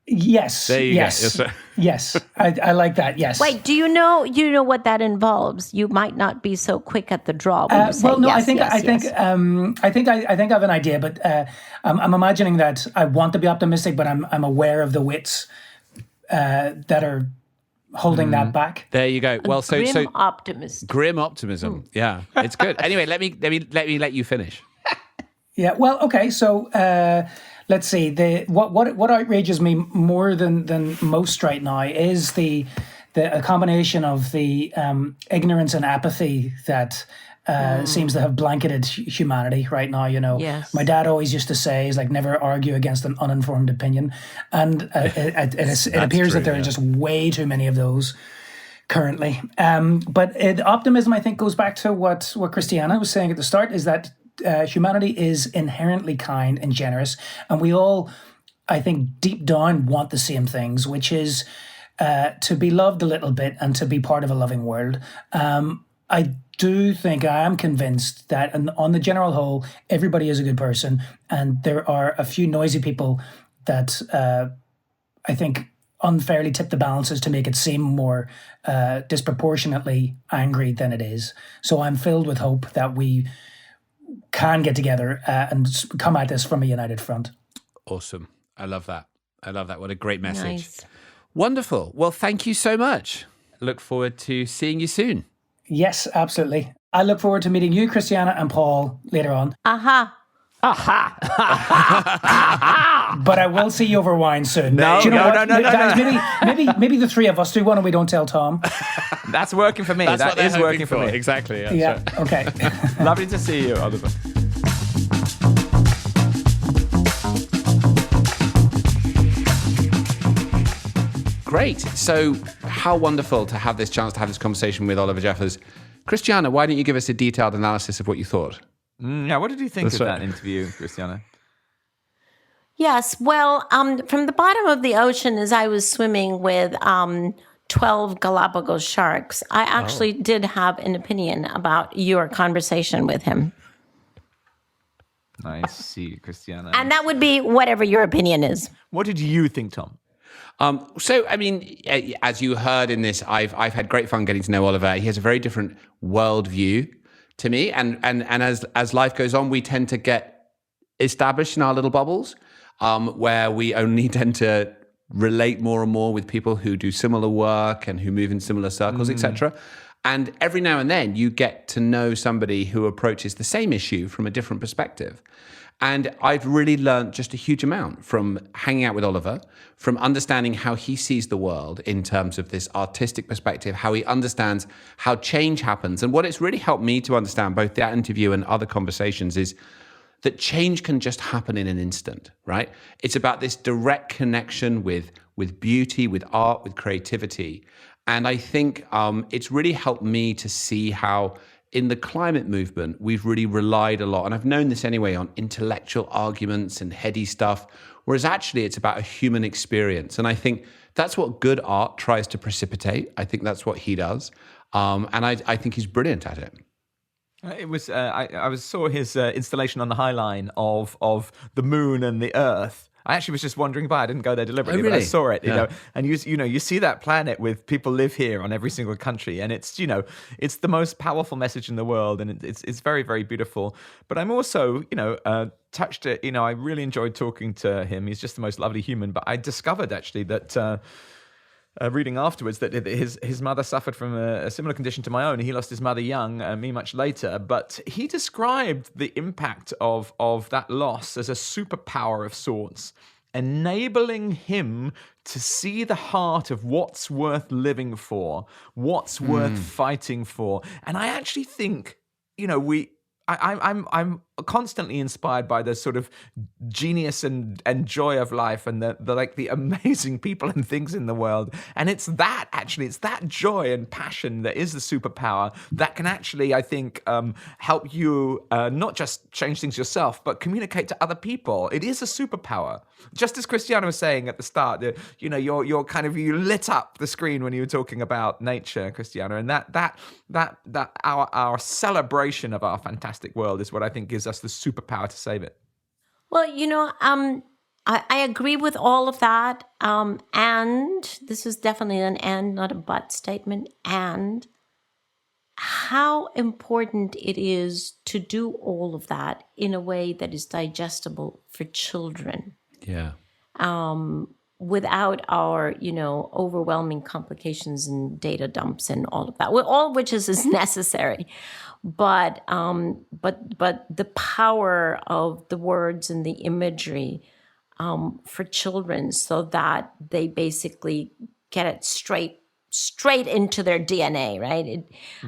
Yes. There you yes. go. Yes. I like that. Yes. Wait, do you know what that involves? You might not be so quick at the draw when you say well, no, yes, I think yes, yes. I think I have an idea, but I'm imagining that I want to be optimistic, but I'm aware of the wits that are holding that back. There you go. Well, Grim optimist. Grim optimism. Yeah, it's good. Anyway, let me let you finish. Yeah. Well, okay. So let's see. What outrages me more than most right now is a combination of the ignorance and apathy that seems to have blanketed humanity right now. Yes. My dad always used to say, "Is like never argue against an uninformed opinion," and it appears that there are just way too many of those currently. But optimism, I think, goes back to what Christiana was saying at the start: is that humanity is inherently kind and generous, and we all, I think, deep down want the same things, which is to be loved a little bit and to be part of a loving world. I am convinced that on the general whole, everybody is a good person, and there are a few noisy people that I think unfairly tip the balances to make it seem more disproportionately angry than it is. So I'm filled with hope that we can get together and come at this from a united front. Awesome. I love that. What a great message. Nice. Wonderful. Well, thank you so much. Look forward to seeing you soon. Yes, absolutely. I look forward to meeting you, Christiana, and Paul later on. Aha. But I will see you over wine soon. No, Do you know no, what? no, Guys, maybe the three of us do one and we don't tell Tom. That's working for me. That's what That they're is hoping working for me. Exactly. Yeah, okay. Lovely to see you, Oliver. Great. So how wonderful to have this chance to have this conversation with Oliver Jeffers. Christiana, why don't you give us a detailed analysis of what you thought? Yeah, what did you think of that interview, Christiana? Yes. Well, from the bottom of the ocean, as I was swimming with 12 Galapagos sharks, I actually did have an opinion about your conversation with him. I see, Christiana. And that would be whatever your opinion is. What did you think, Tom? So, I mean, as you heard in this, I've had great fun getting to know Oliver. He has a very different worldview to me. And as life goes on, we tend to get established in our little bubbles, where we only tend to relate more and more with people who do similar work and who move in similar circles, etc. And every now and then you get to know somebody who approaches the same issue from a different perspective. And I've really learned just a huge amount from hanging out with Oliver, from understanding how he sees the world in terms of this artistic perspective, how he understands how change happens. And what it's really helped me to understand, both that interview and other conversations, is that change can just happen in an instant, right? It's about this direct connection with beauty, with art, with creativity. And I think it's really helped me to see how in the climate movement, we've really relied a lot, and I've known this anyway, on intellectual arguments and heady stuff, whereas actually it's about a human experience. And I think that's what good art tries to precipitate. I think that's what he does. And I think he's brilliant at it. It was I saw his installation on the High Line of the moon and the Earth. I actually was just wandering by. I didn't go there deliberately, but I saw it. You know, and you see that planet with people live here on every single country, and it's it's the most powerful message in the world, and it's very, very beautiful. But I'm also touched it. I really enjoyed talking to him. He's just the most lovely human. But I discovered actually that. Reading afterwards that his mother suffered from a similar condition to my own. He lost his mother young, me much later. But he described the impact of that loss as a superpower of sorts, enabling him to see the heart of what's worth living for, what's worth fighting for. And I actually think, I'm constantly inspired by the sort of genius and joy of life and the amazing people and things in the world. And it's that joy and passion that is the superpower that can actually, I think, help you not just change things yourself, but communicate to other people. It is a superpower. Just as Christiana was saying at the start, you lit up the screen when you were talking about nature, Christiana, and that our celebration of our fantastic world is what I think gives us the superpower to save it. Well, I agree with all of that. And this is definitely an and, not a but statement. And how important it is to do all of that in a way that is digestible for children. Yeah. Without our, overwhelming complications and data dumps and all of that, all of which is necessary. But the power of the words and the imagery for children, so that they basically get it straight straight into their DNA, right?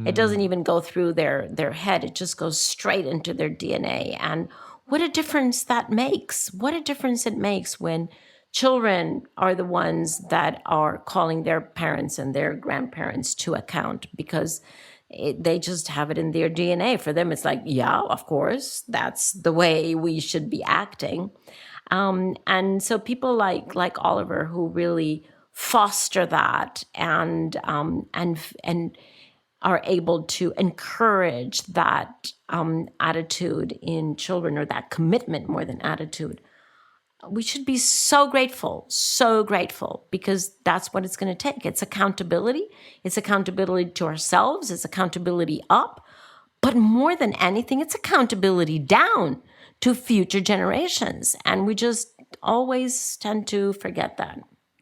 It doesn't even go through their head. It just goes straight into their DNA. And what a difference that makes. What a difference it makes when children are the ones that are calling their parents and their grandparents to account, because they just have it in their DNA. For them, it's like, yeah, of course, that's the way we should be acting. And so people like Oliver, who really foster that and are able to encourage that attitude in children, or that commitment more than attitude. We should be so grateful, because that's what it's going to take. It's accountability. It's accountability to ourselves. It's accountability up. But more than anything, it's accountability down to future generations. And we just always tend to forget that.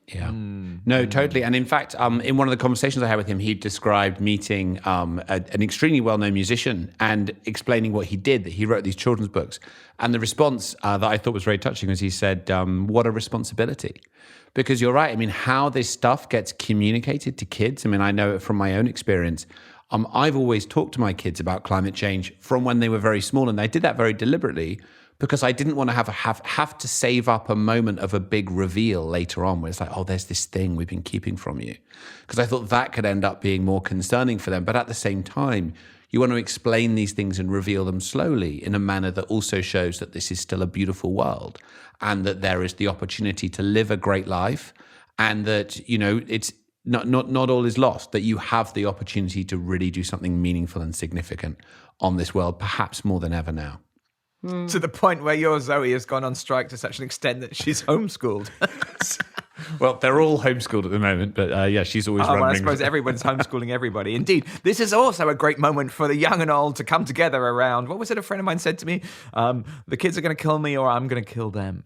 Yeah. No, totally. And in fact, in one of the conversations I had with him, he described meeting an extremely well-known musician and explaining what he did, that he wrote these children's books. And the response that I thought was very touching was he said, what a responsibility. Because you're right. I mean, how this stuff gets communicated to kids. I mean, I know it from my own experience. I've always talked to my kids about climate change from when they were very small. And I did that very deliberately, because I didn't want to have to save up a moment of a big reveal later on where it's like, oh, there's this thing we've been keeping from you. Because I thought that could end up being more concerning for them. But at the same time, you want to explain these things and reveal them slowly in a manner that also shows that this is still a beautiful world, and that there is the opportunity to live a great life, and that, you know, it's not all is lost, that you have the opportunity to really do something meaningful and significant on this world, perhaps more than ever now. To the point where your Zoe has gone on strike to such an extent that she's homeschooled. Well, they're all homeschooled at the moment, but yeah, she's always running. Well, I suppose everyone's homeschooling everybody. Indeed, this is also a great moment for the young and old to come together around. What was it a friend of mine said to me? The kids are going to kill me, or I'm going to kill them.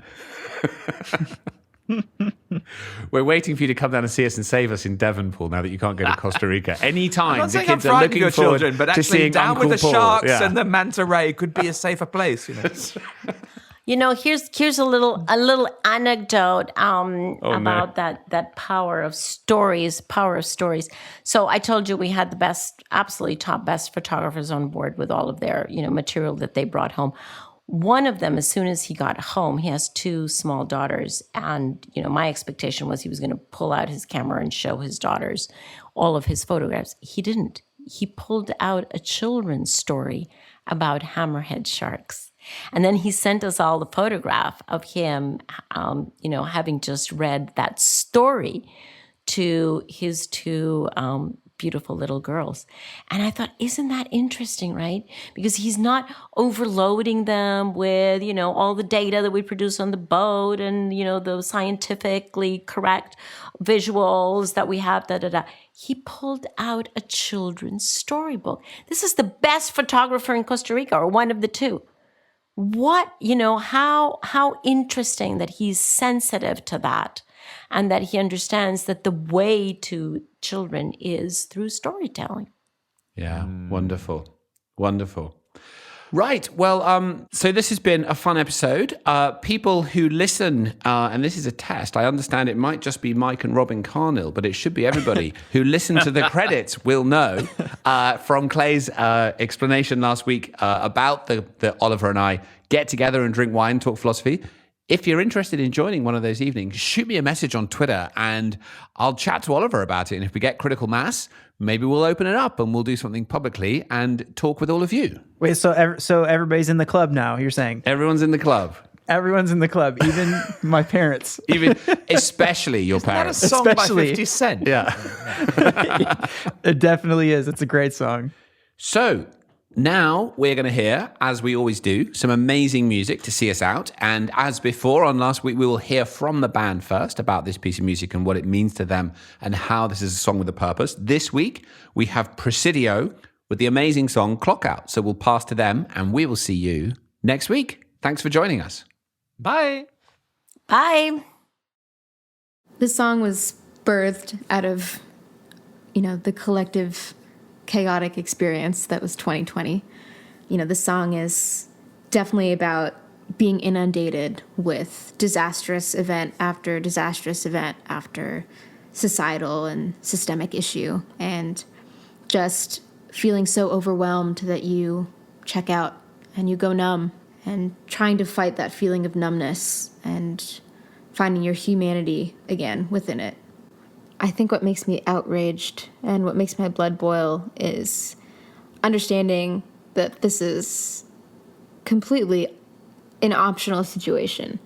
We're waiting for you to come down and see us and save us in Devonpool now that you can't go to Costa Rica. Anytime the kids are looking your forward children, but to actually seeing down Uncle with the Paul. sharks Yeah. and the manta ray could be a safer place. You know. You know, here's a little anecdote about that power of stories. So I told you we had the absolutely top best photographers on board with all of their, you know, material that they brought home. One of them, as soon as he got home, he has 2 small daughters, and you know, my expectation was he was going to pull out his camera and show his daughters all of his photographs. He didn't. He pulled out a children's story about hammerhead sharks. And then he sent us all the photograph of him, you know, having just read that story to his 2 beautiful little girls. And I thought, isn't that interesting, right? Because he's not overloading them with, you know, all the data that we produce on the boat and, you know, the scientifically correct visuals that we have, He pulled out a children's storybook. This is the best photographer in Costa Rica, or one of the 2. What, you know, how interesting that he's sensitive to that, and that he understands that the way to children is through storytelling. Yeah, wonderful. Right. Well, so this has been a fun episode. People who listen, and this is a test, I understand it might just be Mike and Robin Carnell, but it should be everybody who listened to the credits will know from Clay's explanation last week about the Oliver and I get together and drink wine, talk philosophy. If you're interested in joining one of those evenings, shoot me a message on Twitter and I'll chat to Oliver about it. And if we get critical mass, maybe we'll open it up and we'll do something publicly and talk with all of you. Wait, so everybody's in the club now, you're saying? Everyone's in the club. Everyone's in the club, even my parents. Even, especially your parents. That's a song Especially- by 50 Cent. Yeah. It definitely is. It's a great song. So now we're going to hear, as we always do, some amazing music to see us out. And as before on last week, we will hear from the band first about this piece of music and what it means to them and how this is a song with a purpose. This week, we have Presidio with the amazing song Clock Out. So we'll pass to them and we will see you next week. Thanks for joining us. Bye. Bye. This song was birthed out of, you know, the collective chaotic experience that was 2020. You know, the song is definitely about being inundated with disastrous event after disastrous event after societal and systemic issue, and just feeling so overwhelmed that you check out and you go numb, and trying to fight that feeling of numbness and finding your humanity again within it. I think what makes me outraged and what makes my blood boil is understanding that this is completely an optional situation,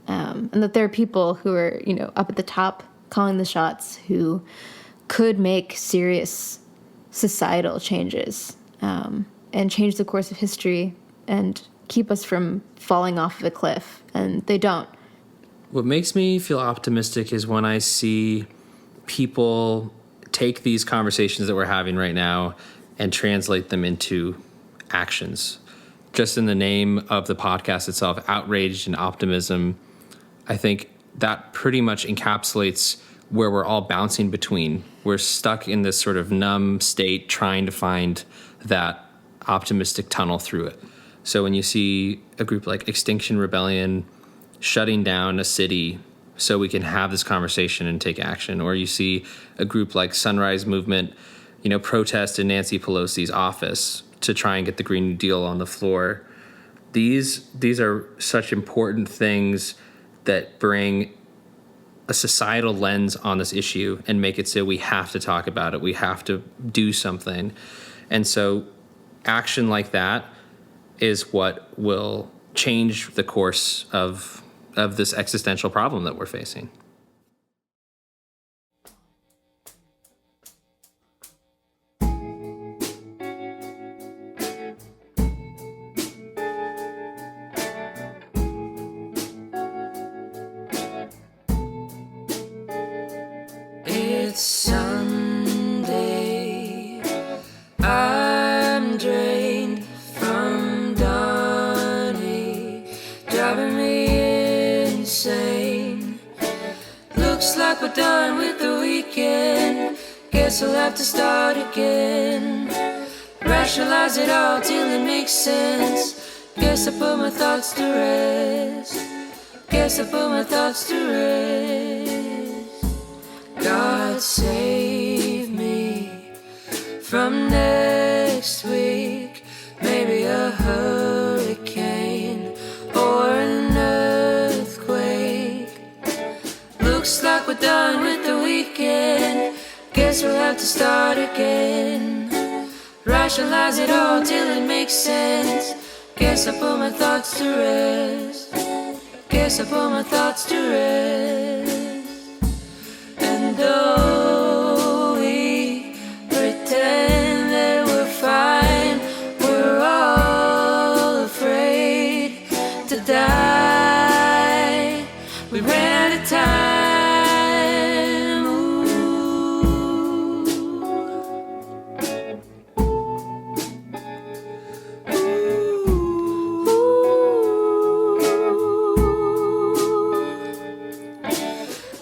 and that there are people who are, up at the top calling the shots who could make serious societal changes, and change the course of history and keep us from falling off of a cliff, and they don't. What makes me feel optimistic is when I see people take these conversations that we're having right now and translate them into actions. Just in the name of the podcast itself, Outrage and Optimism, I think that pretty much encapsulates where we're all bouncing between. We're stuck in this sort of numb state trying to find that optimistic tunnel through it. So when you see a group like Extinction Rebellion shutting down a city so we can have this conversation and take action, or you see a group like Sunrise Movement, protest in Nancy Pelosi's office to try and get the Green New Deal on the floor. These are such important things that bring a societal lens on this issue and make it so we have to talk about it. We have to do something. And so action like that is what will change the course of this existential problem that we're facing. It's Sunday, I'm drained from Donnie, driving me insane. Looks like we're done with the weekend, guess I'll have to start again. Rationalize it all till it makes sense, guess I put my thoughts to rest, guess I put my thoughts to rest. God save me from next week, maybe a hurricane or an earthquake. Looks like we're done with the weekend, guess we'll have to start again. Rationalize it all till it makes sense, guess I put my thoughts to rest, guess I put my thoughts to rest. And though we pretend that we're fine, we're all afraid to die. We ran out of time.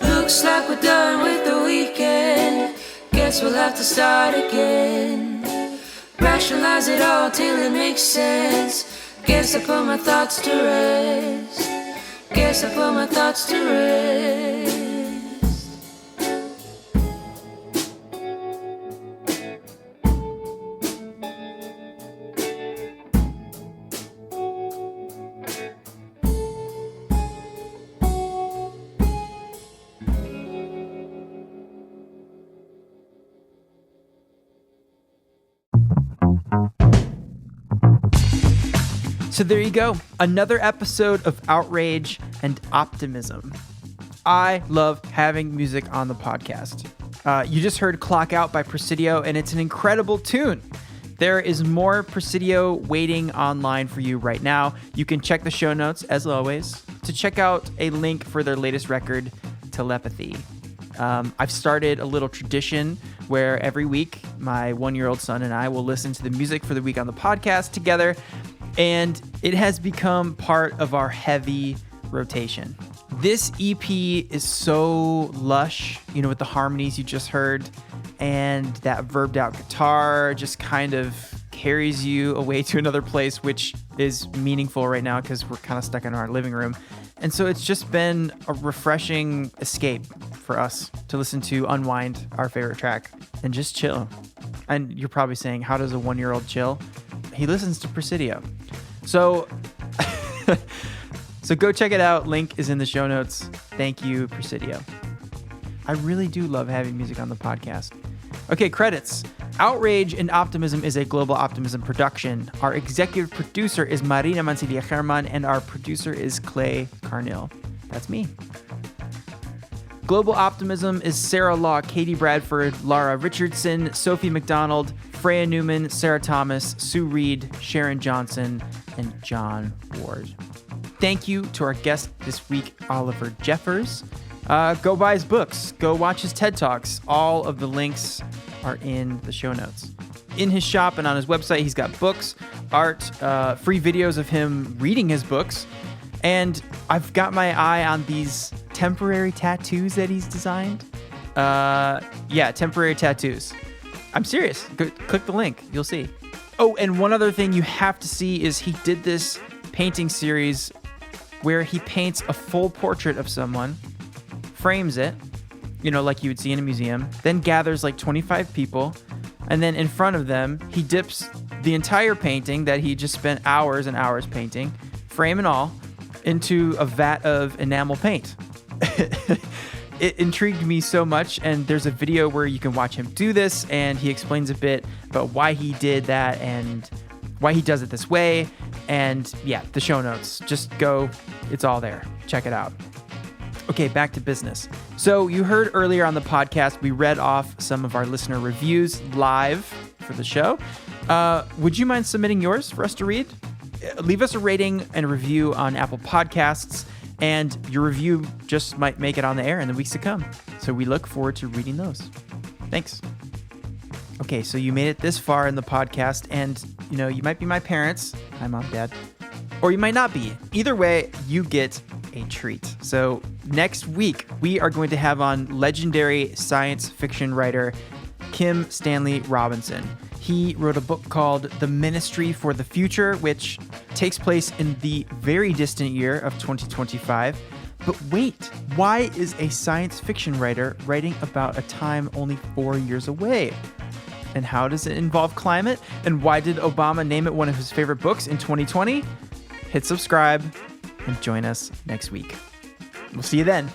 Looks like we're done with the weekend, guess we'll have to start again. Rationalize it all till it makes sense, guess I put my thoughts to rest, guess I put my thoughts to rest. So there you go. Another episode of Outrage and Optimism. I love having music on the podcast. You just heard Clock Out by Presidio, and it's an incredible tune. There is more Presidio waiting online for you right now. You can check the show notes, as always, to check out a link for their latest record, Telepathy. I've started a little tradition where every week my 1-year-old son and I will listen to the music for the week on the podcast together, and it has become part of our heavy rotation. This EP is so lush, with the harmonies you just heard, and that verbed out guitar just kind of carries you away to another place, which is meaningful right now because we're kind of stuck in our living room. And so it's just been a refreshing escape for us to listen to unwind our favorite track and just chill. And you're probably saying, how does a 1-year-old chill? He listens to Presidio. So, so go check it out. Link is in the show notes. Thank you, Presidio. I really do love having music on the podcast. Okay, credits. Outrage and Optimism is a Global Optimism production. Our executive producer is Marina Mancilia-Herman, and our producer is Clay Carnell. That's me. Global Optimism is Sarah Law, Katie Bradford, Lara Richardson, Sophie McDonald, Freya Newman, Sarah Thomas, Sue Reed, Sharon Johnson, and John Ward. Thank you to our guest this week, Oliver Jeffers. Go buy his books. Go watch his TED Talks. All of the links are in the show notes. In his shop and on his website, he's got books, art, free videos of him reading his books. And I've got my eye on these temporary tattoos that he's designed. Yeah, temporary tattoos. I'm serious. Go, click the link. You'll see. Oh, and one other thing you have to see is he did this painting series where he paints a full portrait of someone, frames it, you know, like you would see in a museum, then gathers like 25 people, and then in front of them, he dips the entire painting that he just spent hours and hours painting, frame and all, into a vat of enamel paint. It intrigued me so much, and there's a video where you can watch him do this, and he explains a bit about why he did that and why he does it this way. And yeah, the show notes. Just go. It's all there. Check it out. Okay, back to business. So you heard earlier on the podcast, we read off some of our listener reviews live for the show. Would you mind submitting yours for us to read? Leave us a rating and a review on Apple Podcasts, and your review just might make it on the air in the weeks to come. So we look forward to reading those. Thanks. Okay, so you made it this far in the podcast, and you know, you might be my parents. Hi, Mom, Dad. Or you might not be. Either way, you get a treat. So next week, we are going to have on legendary science fiction writer Kim Stanley Robinson. He wrote a book called The Ministry for the Future, which takes place in the very distant year of 2025. But wait, why is a science fiction writer writing about a time only 4 years away? And how does it involve climate? And why did Obama name it one of his favorite books in 2020? Hit subscribe and join us next week. We'll see you then.